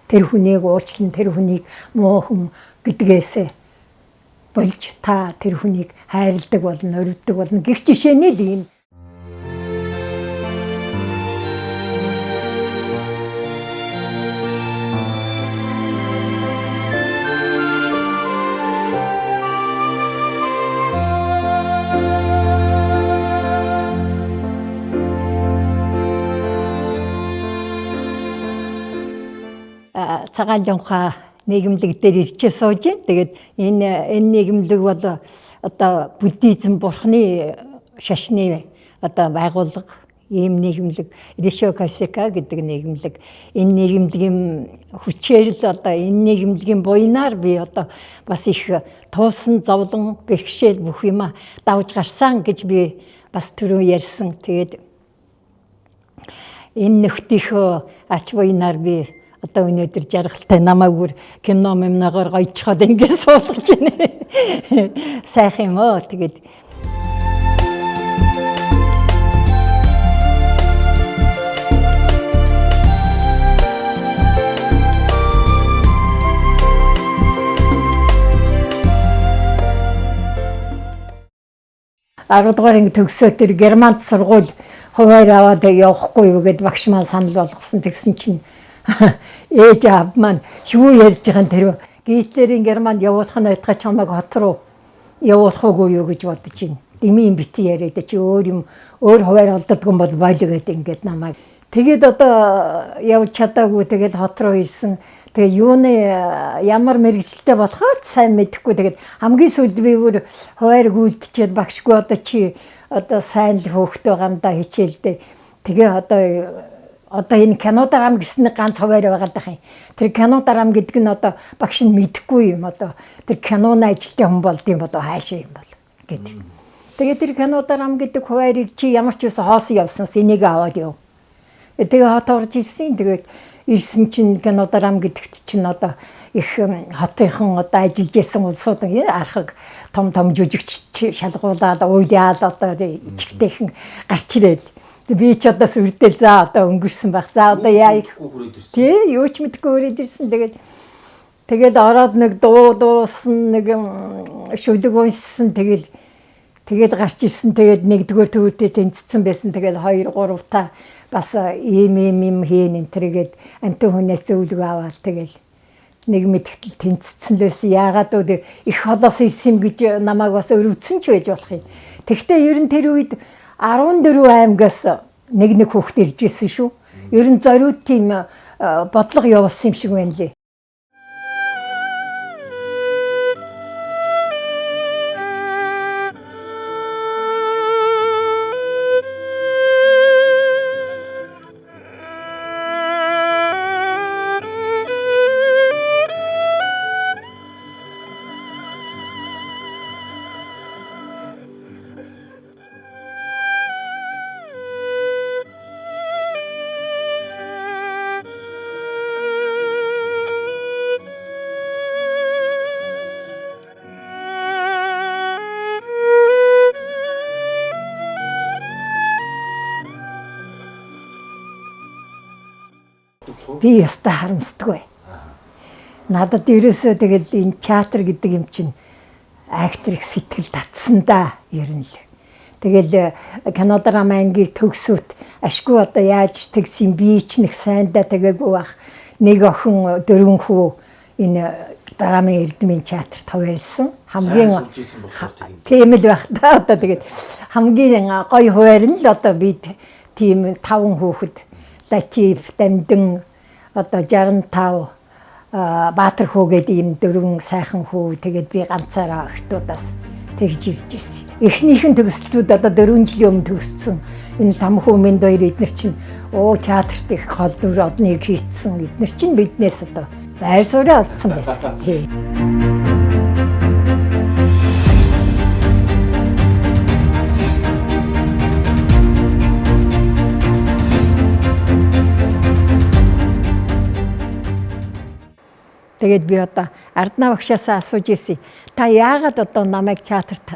Тэр хүнийг уучлна, тэр хүнийг муу хүн гэдгээсээ болж та тэр хүнийг хайрладаг болно, өрөвдөг болно гэх жишээний л юм. Цагаалынхаа нийгэмлэг дээр ирчээ сууж байна. Тэгээд энэ нийгэмлэг бол одоо буддизм бурхны шашны одоо байгууллага ийм нийгэмлэг Ришо Касека гэдэг нийгэмлэг энэ нийгэмлэгийн хүчээр л одоо энэ нийгэмлэгийн буйнаар би одоо бас их туулсан зовлон бэрхшээл бүх юма давж гарсан гэж би бас түрүү ярьсан. Тэгээд энэ нөхдийнхөө ач буйнаар би одоо өнөөдөр жаргалтай намайг кино мэмнагоор гойчход ингэ суулгаж байна. Сайхан юм оо. Тэгээд 10 дугаар анги төгсөө тэр Германд сургууль хуваар аваад явахгүй юу гэд багш маань санал болгосон. Тэгсэн чинь ээж аав маань юу ярьж байгаа тэр Гитлерийн Германд явуулах нь байтга чамайг хот руу явуулах уу юу гэж бодож байна. Дэмий бити яриад чи өөр хуваар олддгүй бол бойл гэдэг ингээд намайг. Тэгээд одоо явж чадаагүй тэгэл хот руу ирсэн. Тэгээ юуны ямар мэрэгчлээ болохоо сайн мэдэхгүй. Тэгээд хамгийн сүүлд би бүр хуваарь гүйлдчихэд багшгүй одоо чи одоо сайн л хөөхтэй гамдаа хичээлдээ. Тэгээ одоо энэ кино дарам гэсний ганц хуваарь байгаа дах юм. Тэр кино дарам гэдэг нь одоо багш нь мэдэхгүй юм одоо тэр киноны ажилтны хүн болдсон бодоо хаашаа юм бол гэдэг. Тэгээ тэр кино дарам гэдэг хуваарийг чи ямар ч үс хоосон явснаас энийг аваад яв. Тэгээ хот орж ирсэн. Тэгээд ирсэн чинь кино дарам гэдэгт чинь одоо их хотынхан одоо ажиллаж байсан улсууд архаг том жүжигч шалгуулаад уйлаад одоо ичгтэйхэн гарч ирээд би ч одоо сүрдэл за одоо өнгөрсөн байх. За одоо яа тий юу ч мэдгүй өрөөд ирсэн. Тэгээд ороод нэг дуусан нэг шүлэг уншсан. Тэгээд гарч ирсэн. Тэгээд нэгдүгээр төвөдөө тэнцсэн байсан. Тэгээд 2 3 та бас ийм хийн энтергээд амтэн хүнээс зөвлөгөө аваад тэгэл нэг мэдгтэл тэнцсэн л байсан. Яагаад вэ? Их холоос ирсэн гэж намайг бас өрөвдсөн ч байж болох юм. Тэгвэл ер нь тэр үед 14 аймгаас нэг хүүхэд ирж ирсэн шүү. Ер нь зориуд тийм бодлого явуулсан юм шиг байна лээ. Би яста харамсдаггүй. Надад ерөөсөө тэгэл энэ театр гэдэг юм чинь актрик сэтгэл татсан да ер нь л. Тэгэл кино драма ангийг төгсөт ашгүй одоо яаж тэгсэн би ч нэг сайндаа тэгээгүй бах. Нэг охин 4 хүү энэ драмын эрдмийн театрт хуваарсан. Хамгийн тийм л байх да одоо тэгээд хамгийн гоё хуваар нь л одоо би тийм 5 хүүхэд Латиф Дамдын одоо 65 Баатар хүү гэдэг ийм 4 сайхан хүү тэгээд би ганцаараа охтуудаас тэгж ирж ирсэн. Эхнийх нь төгсөлтүүд одоо 4 жилийн өмнө төгссөн. Энэ 5 хүү минь хоёр эднэр чинь театрт их гол дүр одныг хийцсэн. Эднэр чинь биднээс одоо байр суурь олдсон байсан. Тийм. Тэгээд би одоо Арднаа багшаасаа асууж ирсэн. Та яагаад одоо намайг театрт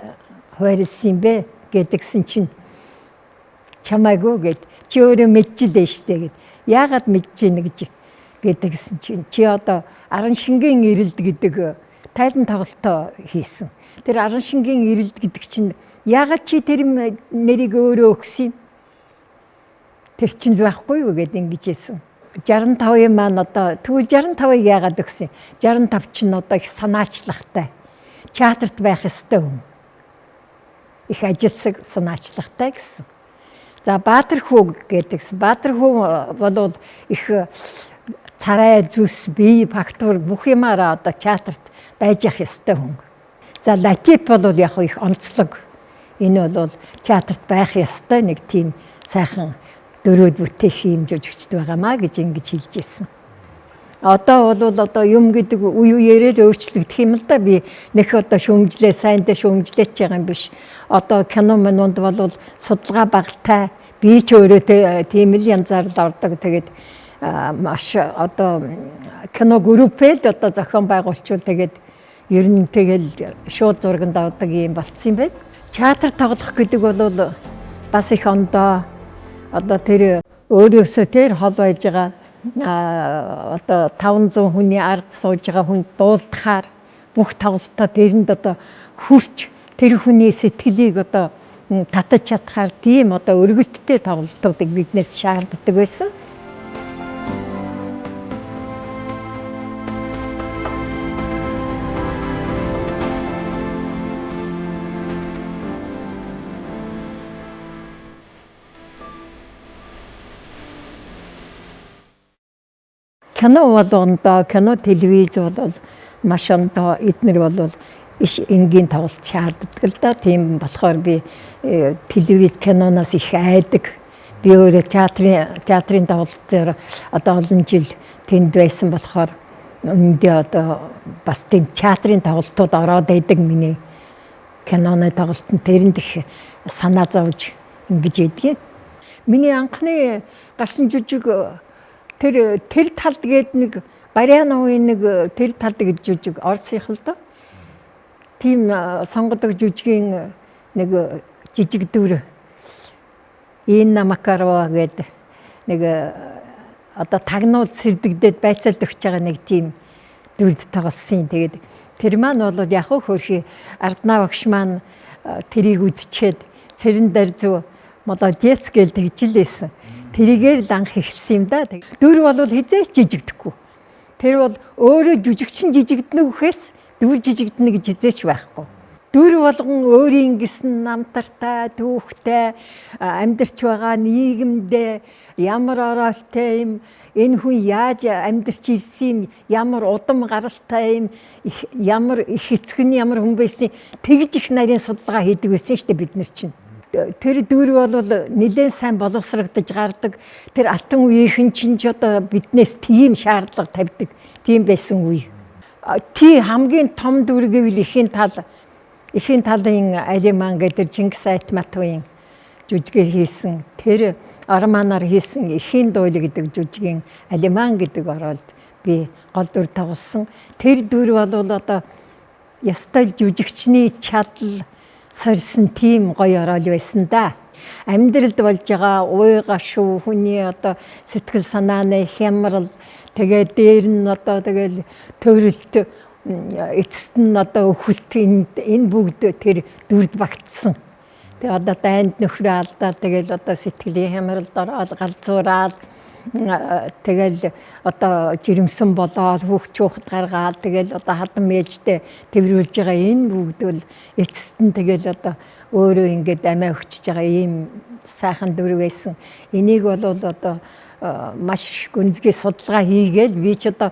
хуваарсан юм бэ гэдгсэн чинь чамайгүй гэд чи өөрөө мэдчихлээ штэ гэд. Яагаад мэдэж гин гэж гэдгсэн чинь чи одоо Аран шингийн ирэлд гэдэг тайлан тоглолтоо хийсэн. Тэр Аран шингийн ирэлд гэдэг чинь яагаад чи тэр нэрийг өөрөө өгсөн юм? Тэр чинь байхгүй юу гэд ингэж хэлсэн. 65-ын маань одоо тэгвэл 65-ыг яагаад өгсөн? 65 чинь одоо их санаачлагтай. Театрт байх ёстой хүн. Их ажилсаг санаачлагтай гэсэн. За Баатар хүү гэдэгс. Баатар хүү бол их царай зүс бие фактур бүх юмараа одоо театрт байж явах ёстой хүн. За Латиф бол яг их онцлог. Энэ бол театрт байх ёстой нэг тийм сайхан дөрөөд бүтээх юм жүжигчд байгаамаа гэж ингэж хэлж ирсэн. Одоо бол одоо юм гэдэг үе үеэрээ өөрчлөгдөх юм л да. Би нэх одоо шүүмжлээ сайндаа шүүмжлээч байгаа юм биш. Одоо кино манунд бол судалгаа багтай. Би ч өөрөө тийм л янзаар л ордог. Тэгээд маш одоо кино группэд одоо зохион байгуулчвал тэгээд ер нь тэгэл шууд зурганд авдаг юм болцсон юм байна. Театр тоглох гэдэг бол бас их ондоо одоо тэр өөрөөсөө тэр хол байж байгаа одоо 500 хүний ард сууж байгаа хүнд дуулдахаар бүх тоглолтоо тэрэнд одоо хүрч тэр хүний сэтгэлийг одоо татаж чадхаар тийм одоо өргөлттэй тоглолтуудыг биднээс шаарддаг байсан. Кино бол ондоо, кино телевиз бол маш ондоо эднэр бол иш энгийн тоглолт шаарддаг л да. Тийм болохоор би телевиз киноноос их айдаг. Би өөрөө театрын тоглолт дээр одоо олон жил тэнд байсан болохоор өндөө одоо бас тийм театрын тоглолтууд ороод байдаг миний киноны тоглолт нь тэрэнд их санаа зовж ингэж ийдэг. Миний анхны гарсан жүжиг тэр талд гээд нэг Баряновын нэг тэр талд гэж жүжиг Оросынх л доо. Тийм сонгодог жүжигийн нэг жижиг дүр Инна Макарова гэдэг нэг одоо тагнуул сэрдэгдээд байцаалд өгч байгаа нэг тийм дүрд тоглосон. Тэгээд тэр маань бол яг хөрхи Арднаа багш маань тэрийг үзчихэд цэрэн дарзуу молодец гэж тэгжилээсэн. Тэрийгээр л анх эхэлсэн юм да. Дүр бол хизээч жижигдэхгүй. Тэр бол өөрөө жүжигчин жижигдэнэ гэхээс дүр жижигдэнэ гэж хизээч байхгүй. Дүр болгон өөрийн гисэн намтартай, түүхтэй, амьдарч байгаа нийгэмдээ ямар оролттой юм, энэ хүн яаж амьдарч ирсэн юм, ямар удам гаралтай юм, ямар их эцэг нь ямар хүн байсан, тэгж их нарийн судалгаа хийдэг байсан шүү дээ бид нар чинь. Тэр дүр бол нэлээд сайн боловсрогдож гардаг. Тэр алтан үеийнхэн чинь ч одоо биднээс тийм шаардлага тавьдаг. Тийм байсан үе. Тийм хамгийн том дүр гэвэл эхийн талын Алиман гэдэг Чингис Айтматовын жүжигээр хийсэн. Тэр Арманаар хийсэн эхийн дуйл гэдэг жүжигийн Алиман гэдэг оролд би гол дүр тоглосон. Тэр дүр бол одоо ястай жүжигчний чадал сорьсон тийм гоё орол байсан да. Амьдралд болж байгаа уй гашуу хүний одоо сэтгэл санааны хямрал тэгээд дээр нь одоо тэгэл төрөлт эцэст нь одоо өхөлт энэ бүгд тэр дүрд багтсан. Тэгээд одоо дайнд нөхрөө алдаад тэгэл одоо сэтгэлийн хямралд ороод галзуураад тэгэл одоо жирэмсэн болоод хүүхд чуухад гаргаад тэгэл одоо хадам ээлжтэй тэрвүүлж байгаа энэ бүгд бол эцэст нь тэгэл одоо өөрөө ингээд амиа өгчөж байгаа ийм сайхан дүр байсан. Энийг бол одоо маш гүнзгий судалгаа хийгээд би ч одоо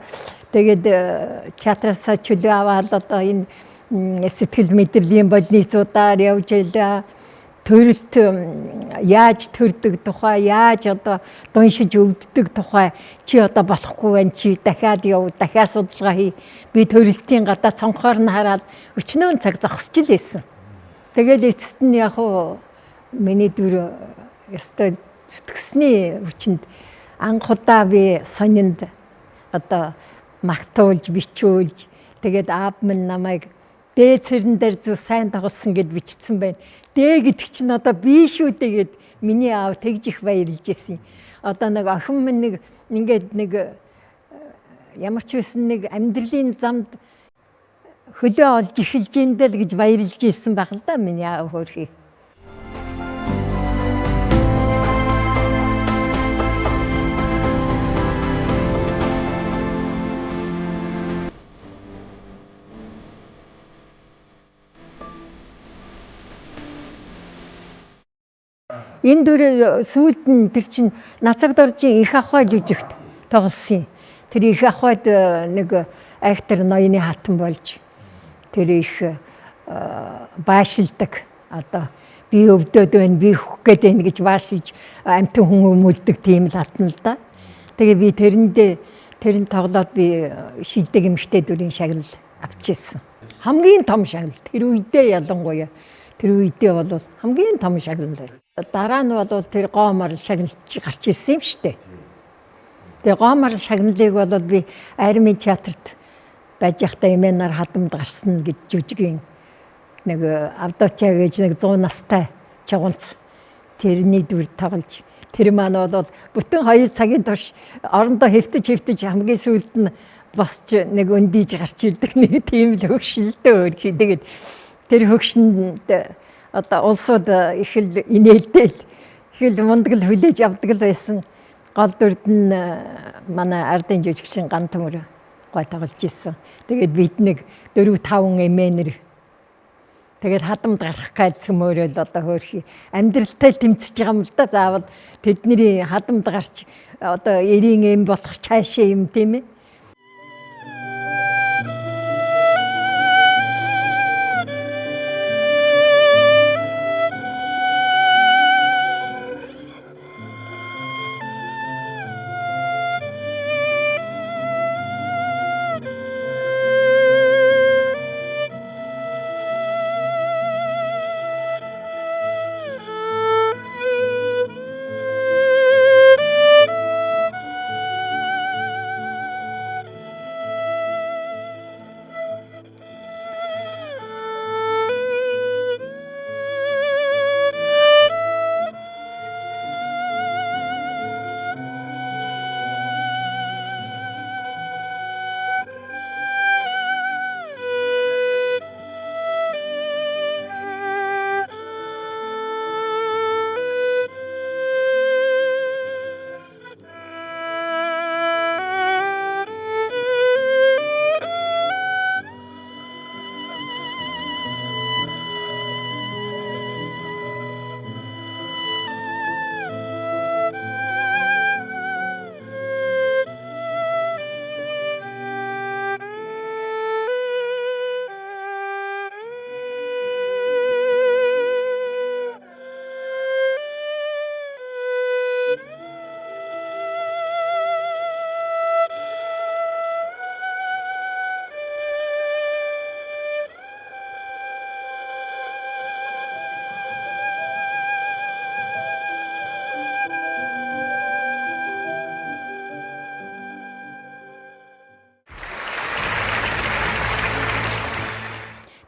тэгээд театраасаа чөлөө аваад одоо энэ сэтгэл мэдрэлийн больницуудаар явж байлаа. Төрөлт яаж төрдөг тухай, яаж одоо дуншиж өвддөг тухай чи одоо болохгүй байна, чи дахиад яв, дахиад судалгаа хий. Би төрөлтийн гадаа цонхоор нь хараад өчнөө цаг зогсож л байсан. Тэгээд эцэст нь яг миний дүр ёстой зүтгэсний хүчинд анхудаа би сонинд одоо магтуулж, бичүүлж тэгээд аав минь намайг дээд цэрэн дээр зү сайн тоглосон гэд бичсэн байна. Дээ гэдэг чинь одоо би шүү дээ гэд миний аав тэгж их баярлж ирсэн. Одоо нэг охин минь нэг ингээд нэг ямар ч байсан нэг амьдралын замд хөлөө олж эхэлж индэл гэж баярлж ирсэн байх л да миний аав хөрхий. Энэ дүр сүүлд нь тэр чинь Нацаг доржийн их ахуй жүжигт тоглосон юм. Тэр их ахуйд нэг актер ноёны хатан болж тэр их баашилдаг. Одоо би өвдөд байна, би хөх гээд байна гэж баашиж амтэн хүн өмөлдөг тийм л атна л да. Тэгээ би тэрэн тоглоод би шилдэг эмэгтэй дүрийн шагнал авчихсан. Хамгийн том шагнал тэр үедээ ялангуяа тэр үедээ бол хамгийн том шагнал байсан. Дараа нь бол тэр гоомор шагналж гарч ирсэн юм шүү дээ. Тэгээ гоомор шагналыг бол би Армийн театрт байж байхдаа эмээнаар хадамд гарсан гэж жүжигийн нэг Авдотя гэж нэг 100 настай чагунц тэрний дүр тоглож тэр маань бол бүтэн 2 цагийн турш орондоо хэвтэж хамгийн сүүлд нь босч нэг өндийж гарч ирдэг нэг тийм л хөгшилтэй өөрхий. Тэгээд тэр хөгшинд одоо улсууд их л инээлдэл их л мундаг л хүлээж авдаг л байсан. Гол дүрд нь манай ардын жүжигчин Гантамөр гой тоглож ирсэн. Тэгээд бид нэг 4-5 эмээнэр тэгээд хадамд гарах гэж цөмөөрөл одоо хөөрхий амьдралтай тэмцэж байгаа юм л да. Заавал тэдний хадамд гарч одоо эрийн эм болох цаашаа юм тийм ээ.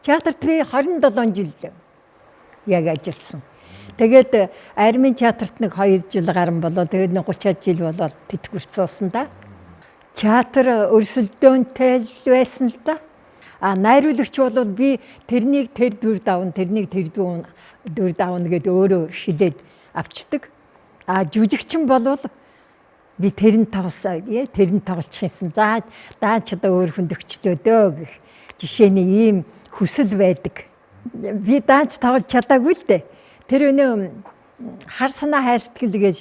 Театрт би 27 жил яг ажилласан. Тэгээд Армийн театрт нэг 2 жил гарсан болоо. Тэгээд нэг 30 жил болоод тэтгэврт суусан да. Театр өрсөлдөөнтэй байсан л да. Найруулагч бол би тэрнийг тэр дүр давна, тэрнийг тэр дүр давна гэдээ өөрөө шилээд авчдаг. Жүжигчин бол би тэрэн тоглох юмсан. За даач одоо өөр хүнд өгчлөө дөө гэх жишээний ийм хүсэл байдаг. Би даач тоглож чадаагүй л дээ. Тэр өнөө хар санаа хайр сэтгэл гэж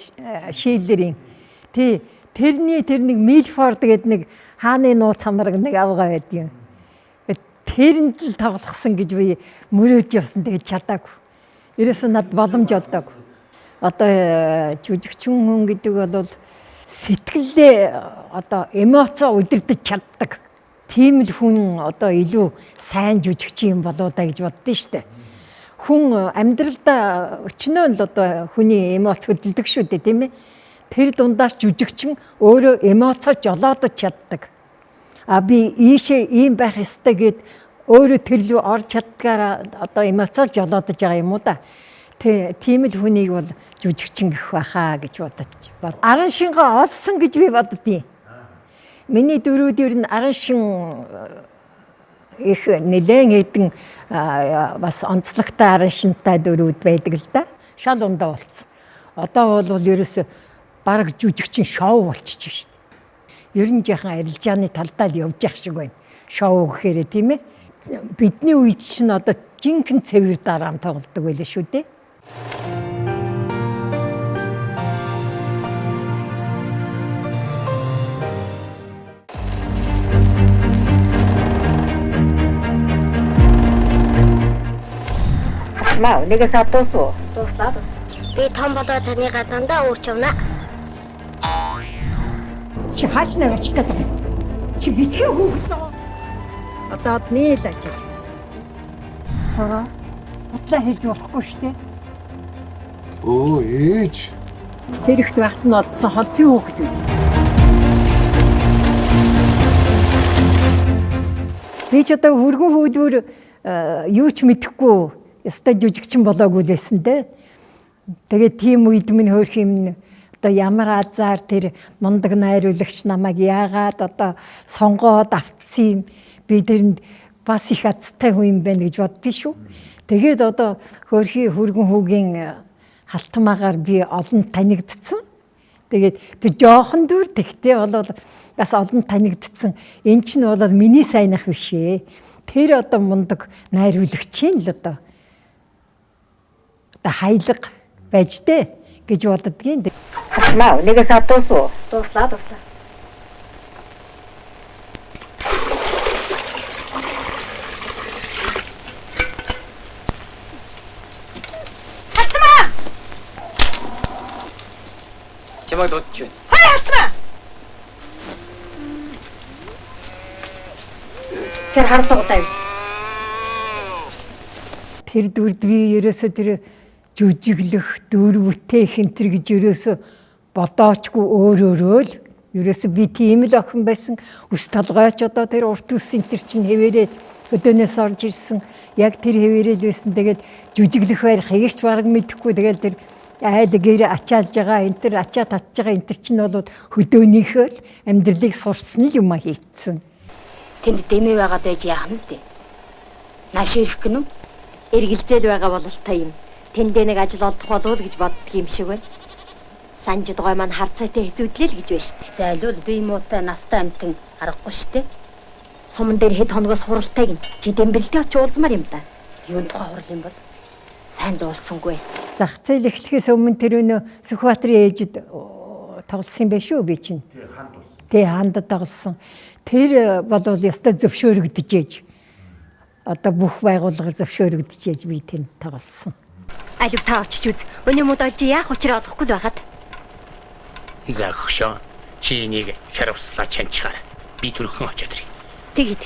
шийлэрийн тэр нэг Милфорд гэдэг нэг хааны нууц хамраг нэг авгаа байдаг юм. Тэрэнд л тоглохсон гэж би мөрөөж явсан. Тэгээд чадаагүй. Ерөөсөө над боломж олдоогүй. Одоо жүжигчин хүн гэдэг бол сэтгэлээ одоо эмоцоо удирдах чаддаг. Тийм л хүн одоо илүү сайн жүжигчин юм болоо да гэж боддоо штэ. Хүн амьдралдаа өчнөө л одоо хүний эмоц хөдөлдөг шүү дээ тийм ээ. Тэр дундаас жүжигчин өөрөө эмоцоо жолоодож чаддаг. Би ийшээ ийм байх ёстой гэд өөрөө тэр лүү орж чаддгаараа одоо эмоцоо жолоодож байгаа юм уу да. Тийм л хүнийг бол жүжигчин гэх байхаа гэж бодож бод. Аран шингаа олсон гэж би боддیں۔ Миний дөрүүдээр нь аран шин их нэлээд хэдэн бас онцлогтой аран шинтай дөрүүд байдаг л да. Шал ундаа болцсон. Одоо бол ерөөсө бараг жүжигчин шоу болчихж шүү дээ. Ер нь яхан арилжааны талдаа л явж явах шиг байна. Шоу гэхээр тийм ээ. Бидний үед чинь одоо жинхэнэ цэвэр дараам тоглодог байлаа шүү дээ. Тасмаа өнөөгөөс дуусуу. Дуслаад. Би том болоод танийгаа дандаа өөрч явна. Чи хаална очих гэдэг юм. Чи битгий хүүхэд. Одоо нийл ажил. Утлаа хийж болохгүй шүү дээ. Өө ээж. Зэрэгт багт нь олдсон холцын хүүхэд үз. Би ч одоо хүргэн хүүдвэр юу ч мэдэхгүй яста жүжигчин болоогүй лээсэн дээ. Тэгээд тийм үед минь хөөх юм одоо ямар азар тэр мундаг найруулагч намайг яагаад одоо сонгоод автсан юм би тэрэнд бас их азтай хүн юм байна гэж боддгийн шүү. Тэгээд одоо хөөрхий хүргэн хүүгийн халтмаагаар би олон танигдсан. Тэгээд тэр жоохон дүр тэгтээ бол бас олон танигдсан. Энд чинь бол миний сайнах биш ээ. Тэр одоо мундаг найруулагчийн л одоо хайлга байж дээ гэж боддгийн. Тасмаа өнөөгөөс дуусуу. Дуслаад. Чамайг дуудаж байна. Тэр хардлагатай. Тэр дүрд би ерөөсө тэр жүжиглэх, дүр бүтээх энэ төр гэж ерөөсө бодоочгүй өөрөөрөө л ерөөсө би тийм л охин байсан. Үс толгойч одоо тэр урт үс энэ төр чинь хэвээрээ өдөөнөөс орж ирсэн. Яг тэр хэвээрээ л байсан. Тэгээд жүжиглэх байр хягч бараг мэдэхгүй. Тэгээд тэр айл гэр ачаалж байгаа энэ төр ачаа татж байгаа энэ төр чинь бол хөдөөнийхөө л амьдралыг сурсан л юм а хийцэн. Тэнд дэмий байгаад байж яах нь дээ. Нааш ирэх гэнэ үү? Эргэлзээл байгаа бол та юм. Тэндээ нэг ажил олдох болов уу гэж боддөг юм шиг байна. Санжид гой маань харцаатай хэзүүдлээ л гэж байна шүү дээ. Зайлвал би муутай настай амтэн аргагүй шүү дээ. Суман дээр хэд хоногоос хуралтай гин. Чи дэмбэлтэй очиж уулзмаар юм да. Юун тухай хурал юм бол? Сайн дуулсангүй. Зах зээл эхлэхээс өмнө тэр өнөө Сүхбаатарын ээжид тоглосон байх шүү би чинь. Тий ханд тоглосон. Тэр бол ястай зөвшөөрөгдөж ээж. Одоо бүх байгууллага зөвшөөрөгдөж ээж би тэнд тоглосон. Алив та очиж үз. Өнөө мод очиж яах учраа олохгүй байгаад. За хөшөө. Чи нэг харавслаа чанчаар. Би түрхэн очоод ирье. Тэгээд.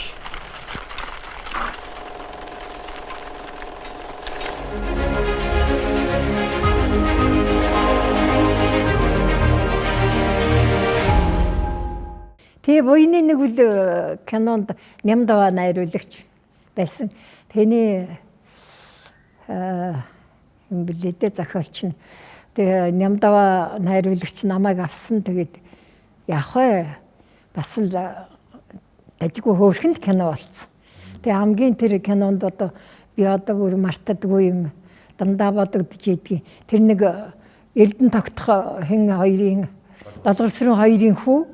Тэгээ буйны нэг үл кинонд Нямдава найруулагч байсан. Тэний юм билээ зохиолч нь. Тэгээ Нямдава найруулагч намайг авсан. Тэгээд яах вэ? Бас л дажгүй хөөрхөнд кино болсон. Тэгээ хамгийн тэр кинонд одоо би одоо бүр мартадгүй юм дандаа бодогдож идэгий. Тэр нэг Эрдэнэ тогтох хэн хоёрын Долгорсрын хоёрын хүү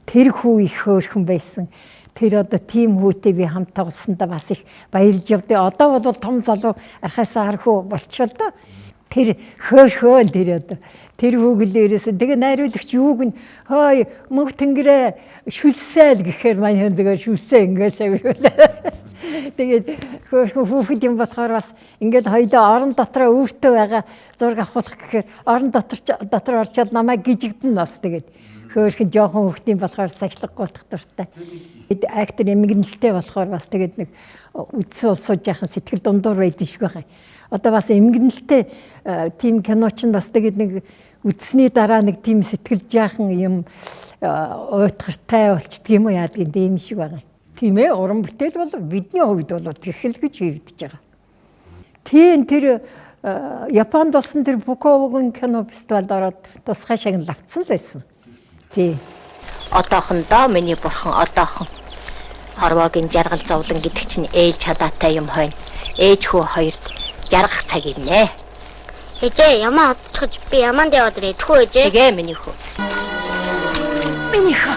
тэр хүү их хөөрхөн байсан. Тэр одоо тийм хүүтэй би хамт тоглосондоо бас их баярлж явдаа. Одоо бол том залуу архаасаа хархуу болчихвол да. Тэр хөөрхөн тэр одоо тэр хүүглээрээс тэгээ найруулагч юуг нь хой мөнх тэнгэрээ шүлсээл гэхээр маань хөндөг шүлсээ ингээд савирлаа. Тэгээд хөөрхөн хүүхэд юм болохоор бас ингээд хоёлоо орон дотроо өөртөө байгаа зураг авахлах гэхээр орон дотор орчоод намайг гижигдэн бас тэгээд хөөрхөн жоохон хүүхдийн болохоор сахилгагүй дуртай. Актер эмгэнэлтэй болохоор бас тэгээд нэг үдсэн сууж яхан сэтгэл дундуур байдаг шиг байгаа. Одоо бас эмгэнэлтэй тийм киноч нь бас тэгээд нэг үдсний дараа нэг тийм сэтгэл жаахан юм уйтгартай болчдөг юм уу яадаг юм шиг байгаа. Тийм ээ уран бүтээл бол бидний хувьд бол тэгхэл гэж хийгдэж байгаа. Тийм тэр Японд болсон тэр Букоугийн кино фестивалд ороод тусгай шагнал авцсан л байсан. Тий. Одоохондоо миний бурхан одоохон хорвоогийн жаргал зовлон гэдэг чинь ээлж чадаатай юм хойно. Ээж хүү хоёрт жаргах цаг юм нэ. Ээжээ ямаа очих би ямаанд яваад ирээ. Тхүү ээжээ. Тэгээ миний хүү. Миний хүү.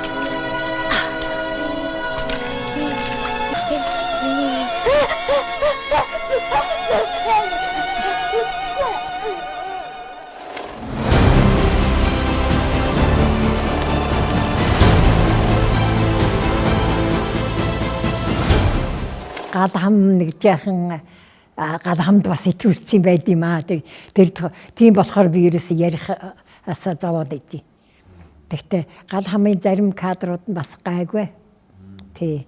Гал хам нэг жаахан гал хамд бас итүүлсэн байд юм аа. Тэр тийм болохоор би ерөөсөө ярихасаа зовоод идэв. Тэгтээ гал хамын зарим кадрууд нь бас гайгүй. Тий.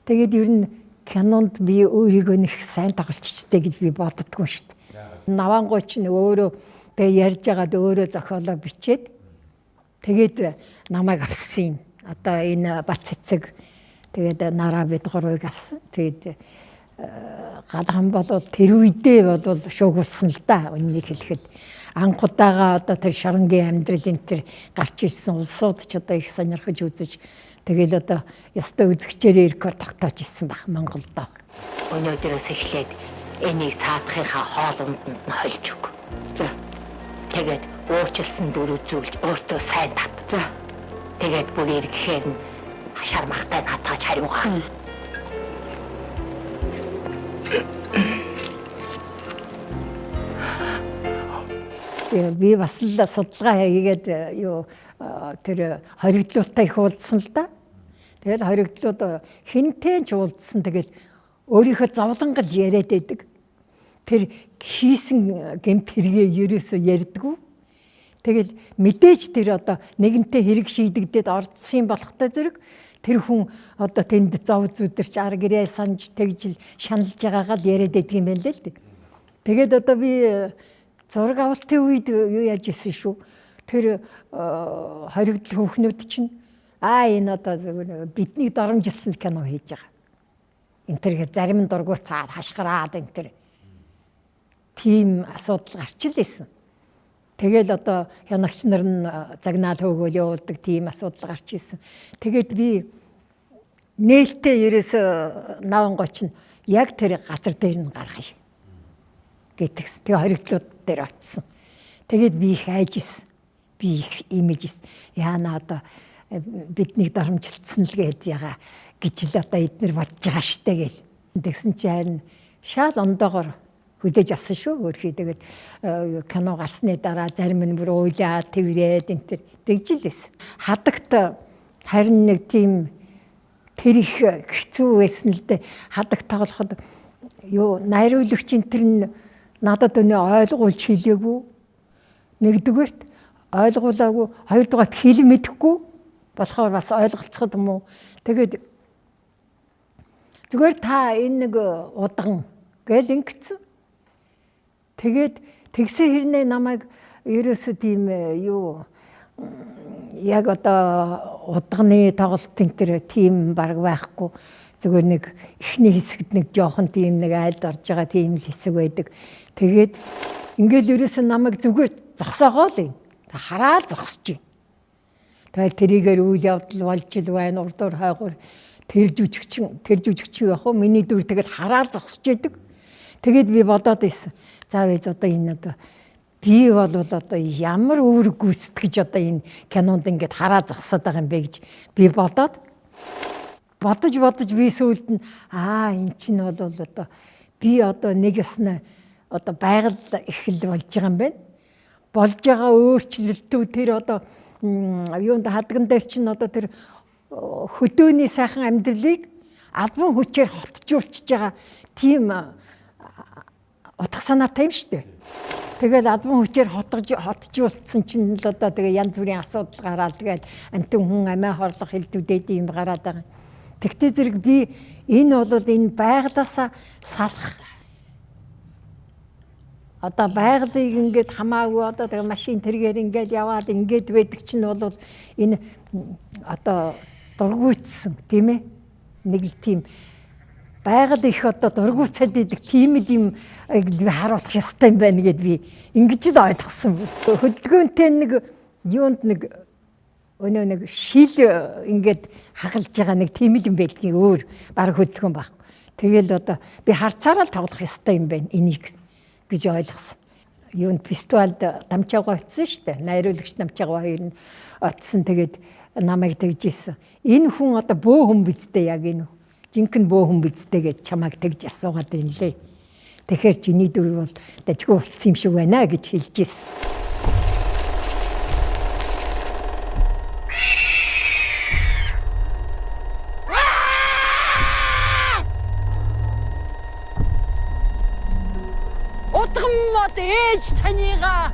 Тэгээд ер нь кинонд би өөрийгөө нэг сайн тоглолцчихдээ гэж би боддгоо шүү дээ. Навангуй ч өөрөө тэгээ ярьж байгаад өөрөө зохиолоо бичээд тэгээд намайг авсан юм. Одоо энэ бат цэцэг тэгээд нараа бид гурвыг авсан. Тэгээд гадаан бол тэр үедээ бол шуугуулсан л да. Үннийг хэлэхэд анх удаага одоо тэр шарангийн амьдралын тэр гарч ирсэн улсууд ч одоо их сонирхож үзэж тэгэл одоо ёстой үзэгчээр ирэхээр тогтоож ирсэн баг Монголдо. Өнөөдрөөс эхлээд энийг цаадахынхаа хоолунд нь хольж өг. За. Тэгээд уучлсан дүр үзүүлж өөртөө сайн тат. За. Тэгээд бүр ирэхээр нь шармахтай натаач хариугаа. Би бас л судалгаа хийгээд юу тэр хоригдлуудтай их уулзсан л да. Тэгээд хоригдлууд хинтээ ч уулзсан. Тэгээд өөрийнхөө зовлонгод яриад байдаг. Тэр хийсэн гэмт хэрэгээ ерөөсөө ярьдаггүй. Тэгэл мэдээж тэр одоо нэгэнтээ хэрэг шийдэгдээд ордсон болохтой зэрэг тэр хүн одоо тэнд зов зүдэрч ар гэрээ санаж тэгжил шаналж байгаагаа л яриад байдаг юм байна л дээ. Тэгээд одоо би зураг авалтын үед юу яаж исэн шүү. Тэр хоригдл хүүхнүүд чинь энэ одоо бидний доромжилсан кино хийж байгаа. Энэ тэр зарим нь дургуй цаад хашгираад энэ тэр тийм асуудал гарч л исэн. Тэгэл одоо хянагч нар нь загнаал хөөгөөл явуулдаг тийм асуудал гарч исэн. Тэгээд би нээлттэй ерөөсө навангой чинь яг тэр газар дээр нь гаргая гэтгс. Тэгээ хоригдлууд дээр очсон. Тэгээд би их айж исэн. Би их имэж исэн. Яана одоо биднийг дарамжилтсан л гээд яга гэж л одоо эднэр бодож байгаа штэ гэл. Тэгсэн чи харин шал ондоогоор хүлээж авсан шүү. Өөрхий тэгээд кино гарсны дараа зарим нь бүр уйлаад тэрээд энэ төр тэгжилээс. Хадагт харин нэг тийм тэр их хэцүү байсан л дээ. Хадагт тоглоход юу найруулагч энэ тэр нь надад өнөө ойлгуулж хэлээгүй. Нэгдүгээрт ойлгуулаагүй, хоёрдугаарт хэл мэдэхгүй болохоор бас ойлголцоход юм уу. Тэгээд зүгээр та энэ нэг удаан гэл ингэсэн. Тэгээд тэгсэн хэрнээ намайг ерөөсөө тийм юу яг одоо удагны тоглолтын тэр тийм баг байхгүй. Зүгээр нэг эхний хэсэгт нэг жоохон тийм нэг айлд орж байгаа тийм л хэсэг байдаг. Тэгээд ингээл ерөөсөө намайг зүгээр зогсоогоо л юм. Хараад зогсож юм. Тэгээд тэрийгээр үйл явдал болж ил байна, урдуур хайгуур тэр жүжигчин яг хөө миний дүр тэгээд хараад зогсож идэг. Тэгээд би бодоод ирсэн. За вэж одоо энэ одоо би бол одоо ямар үүрэг гүйцэтгэж одоо энэ кинонд ингээд хараа зогсоод байгаа юм бэ гэж би бодож би сүүлд нь эн чинь бол одоо би одоо нэг ясна одоо байгаль эхэл болж байгаа юм байна. Болж байгаа өөрчлөлтүүд тэр одоо юунд хадган дээр чинь одоо тэр хөдөөний сайхан амьдралыг албан хүчээр хотжуулчихж байгаа тийм утга санаатай юм шүү дээ. Тэгээд албан хүчээр хотжуулсан чинь л одоо тэгээ янз бүрийн асуудал гараад тэгээд антин хүн амиа хорлох хэлтүүдэд юм гараад байгаа. Тэгтээ зэрэг би энэ бол энэ байгалаасаа салах одоо байгалыг ингээд хамаагүй одоо тэгээ машин тэргээр ингээд яваад ингээд байдаг чинь бол энэ одоо дургуйтсан тийм ээ нэг л тийм байгаль их одоо дургуйцаад идэг тийм л юм харуулах ёстой юм байна гэд би ингэж л ойлгосон. Хөдөлгөөнтэй нэг юунд нэг өнөө нэг шил ингээд хагалж байгаа нэг тийм л юм байдгийн өөр баг хөдөлгөөн баг. Тэгэл одоо би харцаараа л тоглох ёстой юм байна энийг гэж ойлгосон. Юунд фестивальд дамжаагаа очсон шүү дээ. Найруулагч дамжаагаа хоёр нь очсон. Тэгээд намайг тэгж ийсэн. Энэ хүн одоо бөө хүн бидтэй яг энэ жинхэнэ бөө хүн бидтэй гэж чамайг тэгж асуугаад байна лээ. Тэгэхээр чиний дүр бол дажгүй болцсон юм шиг байна гэж хэлж ийсэн. ээж танийгаа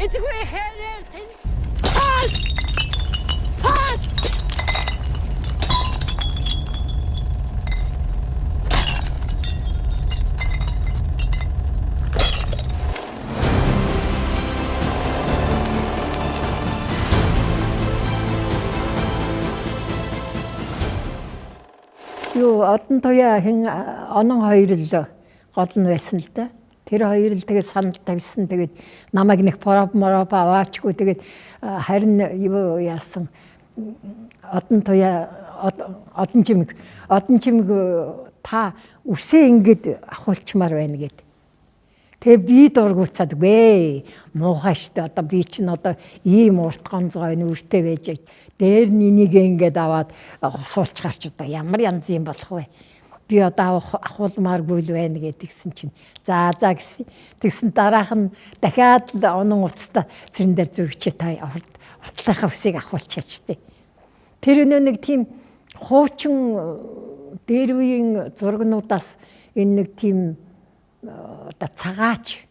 эцгүй хэрээр тань Юу одон туяа хэн онон хоёр л гол нь байсан л да. Тэр хоёр л тэгээд санал тавьсан. Тэгээд намайг нэг пороп аваачгүй тэгээд харин юу яасан одон туяа одон чимэг та үсээ ингээд ахуулчмаар байна гэд. Тэгээ би дургуцаад вэ муухай штэ одоо би чинь одоо ийм урт гонцгой нүртэй байж дээр нэнийг ингээд аваад суулч гарч одоо ямар янз юм болох вэ? Би одоо ахуулмааргүй л байна гэдгсэн чинь за гэсэн. Тэгсэн дараах нь дахиад онон уцтай цэрэн дээр зүрхчээ та уртлахаа үсийг ахуулчихаач тээ. Тэр нэг тийм хуучин дээр үеийн зургнуудаас энэ нэг тийм одоо цагаач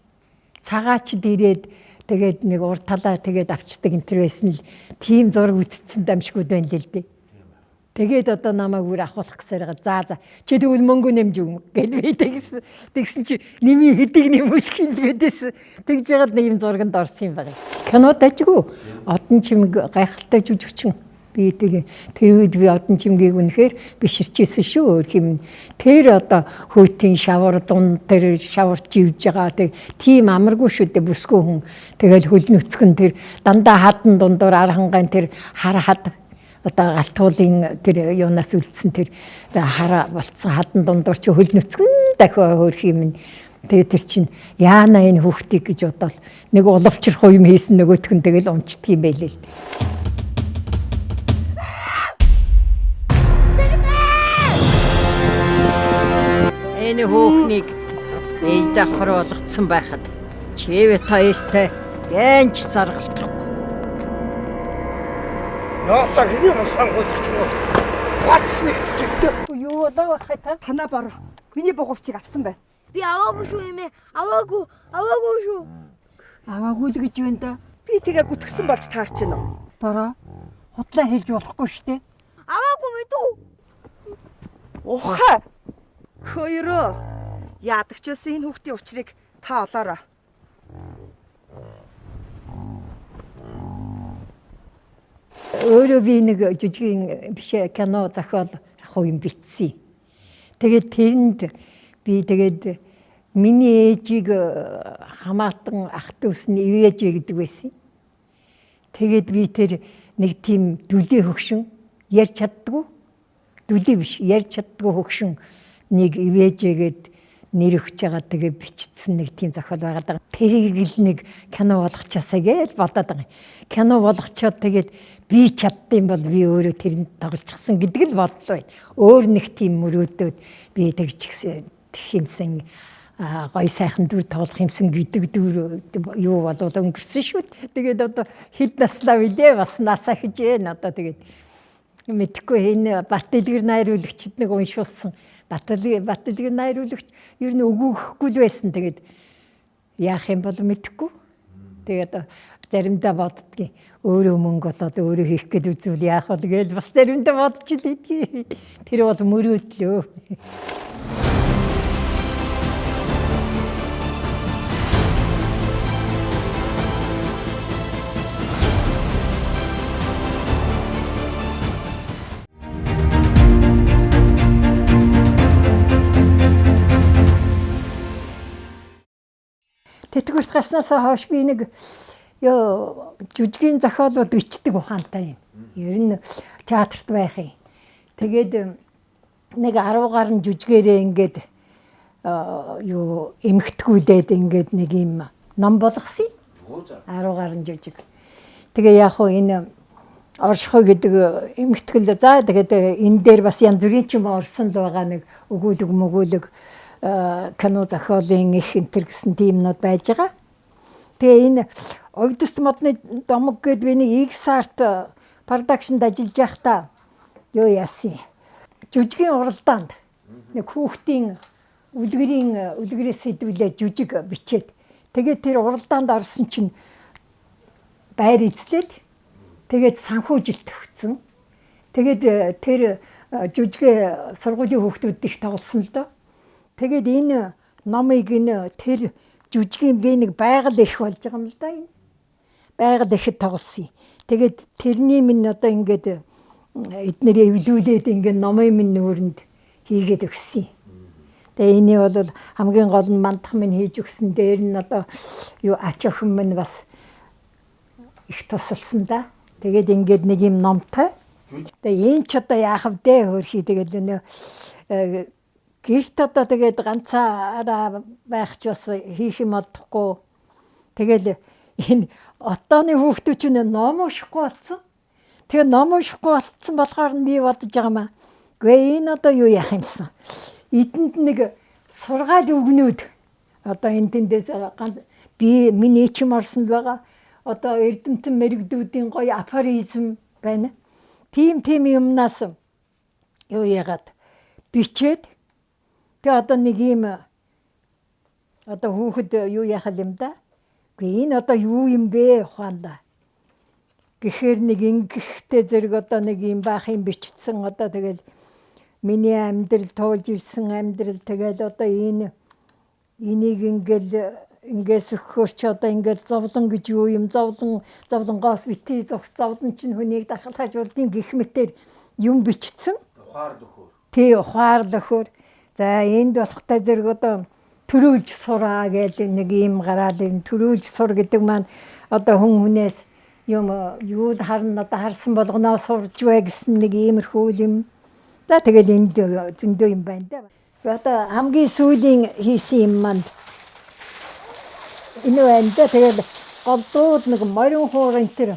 дээрээд тэгээд нэг урд талаа тэгээд авчдаг энэ төр байсан л тийм зураг үзсэн дамжгууд байна л дээ. Тэгээд одоо намайг үр ахуулах гэсээр за чи тэгвэл мөнгө нэмж өгнө гэд би тэгсэн чи нэмий хэдийг нэмүүлэх хэлгээдээс тэгж яагаад нэг юм зурганд орсон юм байна. Кинод ажгүй одон чимэг гайхалтай жүжигчин. Би тэр үед би одон чимгийг үнэхээр биширчээсэн шүү өөр юм. Тэр одоо хөөтийн шавар дунд тэр шаварч ивж байгаа тэг тийм амаргүй шүү дээ бүсгүй хүн. Тэгэл хөл нүцгэн тэр дандаа хадан дундуур архангайн тэр харахад одоо галтуулын тэр юунаас үлдсэн тэр хараа болцсон хадан дундуур чи хөл нүцгэн дахиад хөөх юм. Тэгээ тэр чинь яана энэ хүүхдийг гэж бодоод нэг уловчрах юм хийсэн нөгөөх нь тэгэл унцдаг юм байлээ л. Энэ хүүхнийг эй давхар болгоцсон байхад чивэ таастай гэнч заргалтахгүй. Яата хэний сангуудч гоо. Бацнэгтчихдээ. Юу одоо хата танаа бор. Миний бугуувчийг авсан бай. Би аваагүй шүү юм ээ. Аваагүй шүү. Аваагүй л гэж байна да. Би тэгээ гүтгсэн болж таарч байна уу? Бороо хутлаа хэлж болохгүй штэ. Аваагүй мэдүү. Ухаа. Хоёроо яадаг ч байсан энэ хүүхдийн учрыг та олоорой. Өөрөө би нэг жижигэн биш кино зохиол юм бичсэн. Тэгээд тэрэнд би тэгээд миний ээжийг хамаатан ах дүүс нь ивэж гэдэг байсан. Тэгээд би тэр нэг тийм дүлээ хөгшин ярьж чаддгүй. Дүлээ биш ярьж чаддгүй хөгшин нэг ивэжгээд нэр өгч байгаа тэгээ бичсэн нэг тийм зохиол байгаа. Тэрийг л нэг кино болгочихсаа гэж бодоод байгаа. Кино болгочоод тэгээд би чаддсан бол би өөрөө тэрэнд тоглочихсон гэдэг л бодлоо байна. Өөр нэг тийм мөрөөдөөд би тэгж хэмсэн гой сайхан дүр тоглох юмсан гэдэг дүр юу болов өнгөрсөн шүү. Тэгээд одоо хэд наслаа вилээ бас насаа гэж байна. Одоо тэгээд мэдхгүй энэ Батэлгэр найруулагчид нэг уншуулсан. Батэлгэр найруулагч ер нь өгөхгүй л байсан. Тэгээд яах юм бол мэдэхгүй. Тэгээд заримдаа боддгийн өөрөө мөнгө болоод өөрөө хийх гээд үзвэл яах вэ гэж бас заримдаа бодож л идэгий. Тэр бол мөрөөдлөө. Тэтгэврт гарснаас хойш би нэг жүжигийн зохиолууд бичдэг ухаантай юм. Ер нь театрт байх юм. Тэгээд нэг 10 гаруй жүжигээрээ ингээд эмхтгүүлээд ингээд нэг юм ном болгосон. 10 гаруй жүжиг. Тэгээ яг хөө энэ оршихой гэдэг эмхтгэл за тэгээд энэ дээр бас янз бүрийн ч юм орсон л байгаа нэг өгүүлэг кино зохиолын их энтер гэсэн тиймнүүд байж байгаа. Тэгээ энэ Оюутс модны домог гээд би нэг X-Art продакшнд ажиллаж байхдаа юу яасан. Жүжигийн уралдаанд Нэг хүүхдийн үлгэрээс хэдвэлээ жүжиг бичээд тэгээд тэр уралдаанд орсон чинь байр эзлээд тэгээд санхүүжилт өгсөн. Тэгээд тэр жүжигээ сургуулийн хүүхдүүд их тоглосон л доо. Тэгээд энэ номыг тэр жүжигийн би нэг байгаль их болж байгаа юм л да. Байгаль ихэд тоглосон. Тэгээд тэрний минь одоо ингээд эднэр эвлүүлээд ингээд номын минь нүүрэнд хийгээд өгсөн. Тэгээ энийг бол хамгийн гол нь мандах минь хийж өгсөн. Дээр нь одоо юу ач охин минь бас их тусалсан да. Тэгээд ингээд нэг юм номтой. Тэгээ энэ ч одоо яах вэ хөрхий тэгээд нөө гэрт одоо тэгээд ганцаараа байх ч бас хийх юм олдохгүй. Тэгэл энэ отооны хүүхдүүд ч ном уншихгүй болсон. Тэгээ ном уншихгүй болсон болохоор би бодож байгаа маа. Гээ энэ одоо юу яах юмсан? Эдэнд нэг сургаал үгнүүд одоо энэ тэндээс би миний чим орсон байгаа. Одоо эрдэмтэн мэрэгдүүдийн гоё афоризм байна. Тим юмнаас юу яагаад бичээд тэгээ одоо нэг юм одоо хүүхэд юу яхал юм да. Гээ энэ одоо юу юм бэ ухаанда. Гэхээр нэг ингэхтэй зэрэг одоо нэг юм баах юм бичсэн одоо тэгэл миний амьдрал туулж ирсэн амьдрал тэгэл одоо энийг ингээс өгөхөөрч одоо ингээл зовлон гэж юу юм зовлонгоос битий зовлон чинь хүнийг дархлааж урдын гих мэтэр юм бичсэн. Ухаарлал өхөр. Тий ухаарлал өхөр. За энд болохтай зэрэг одоо төрүүлж сураа гэдэг нэг юм гараад энэ төрүүлж сур гэдэг маань одоо хүнээс юм юу харна одоо харсан болгоноо сурж бай гэсэн нэг иймэрхүү юм. За тэгээд энд зөндөө юм байна да. Одоо хамгийн сүүлийн хийсэн юм маань энэ байна да. Тэгээд голдууд нэг морин хуурын тэр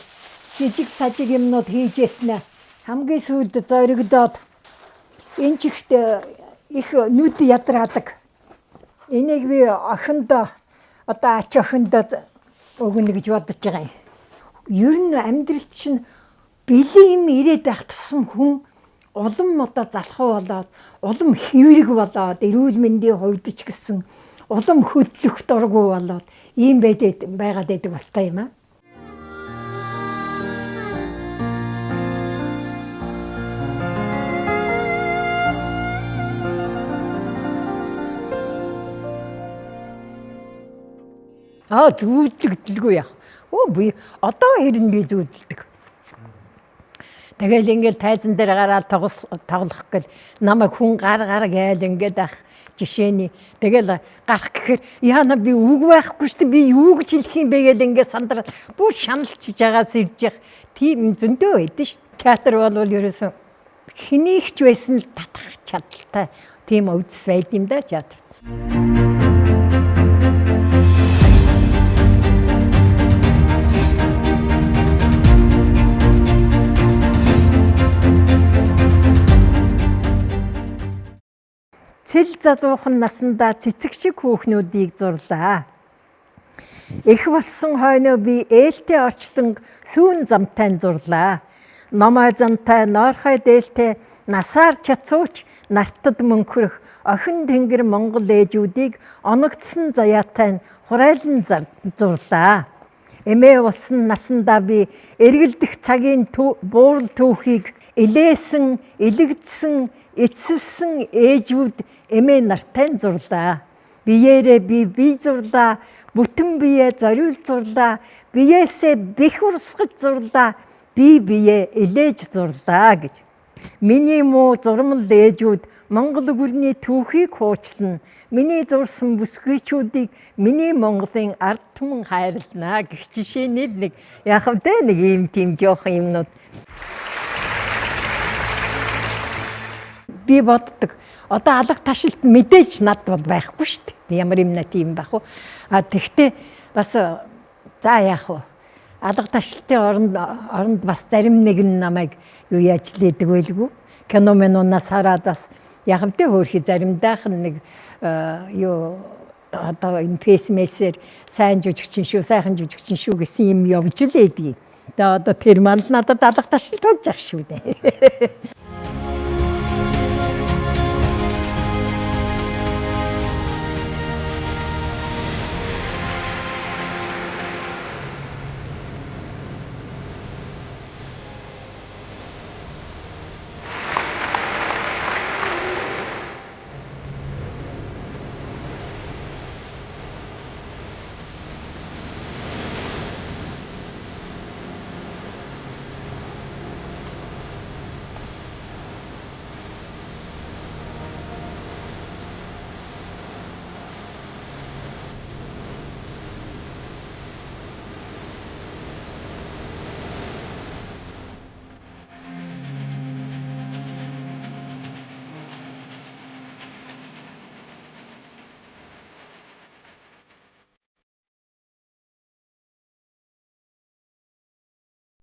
жижиг сажиг юмнууд хийжсэн хамгийн сүүлд зоригдоод энэ чихт их нүд ядраадаг. Энийг би охиндоо одоо ач охиндоо өгнө гэж бодож байгаа юм. Ер нь амьдралд чинь бэлэн юм ирээд байх тусам хүн улам одоо залхуу болоод улам хэврэг болоод эрүүл мэндийн хувьд ч гэсэн улам хөдлөх дурггүй болоод ийм байгаад байдаг болтой юм аа. Зүүдэлгүй яах. Би одоо хэрэн би зүүдэлдэг. Тэгэл ингээд тайзан дээр гараад тоглох гэл намайг хүн гар гээл ингээд ах жишээний. Тэгэл гарах гэхээр яана би үг байхгүй шүү дээ. Би юу гэж хэлэх юм бэ гэдээ ингээд сандраад бүр шаналж байгаас ирж явах. Тийм зөндөө байдэн шүү. Театр бол ерөөсөн хэнийгч байсан л татах чадaltaй. Тийм өвдөс байд юм да театр. Цэл залуухан насандаа цэцэг шиг хүүхнүүдийг зурлаа. Их болсон хойноо би ээлтэй орчлон сүүн замтай зурлаа. Номой замтай, нойрхой дээлтэй насаар чацууч нартад мөнхөрөх охин тэнгэр Монгол ээжүүдийг оногдсон заяатай хурайлан зурлаа. Эмээ болсон насандаа би эргэлдэх цагийн буурал түүхийг илээсэн, илэгдсэн, эцэлсэн ээжүүд эмээ нартай зурлаа. Биеэрээ би зурлаа, бүтэн бие зориул зурлаа, биеэсээ бэх урсгаж зурлаа, бие илээж зурлаа гэж. Миний муу зурмал ээжүүд Монгол гүрний түүхийг хуучлан, миний зурсан бүсгүйчүүдийг миний Монголын ард түмэн хайрлана гэх жишээнээр нэг яах вэ нэг ийм тийм жоох юмнууд. Би боддог. Одоо алга ташилт мэдээж над бол байхгүй шүү дээ. Ямар юм тийм байх уу? Тэгтээ бас за яах вэ? Алга ташилтын оронд бас зарим нэг нь намайг юу яаж лээдэг байлгүй. Кино менунаас хараад бас яах вэ хөөрхий заримдаах нэг юу одоо энэ пэсмэсээр сайн жүжигчин шүү, сайхан жүжигчин шүү гэсэн юм явж лээдэг. Одоо тэр манд надад алга ташилт болж ах шүү дээ.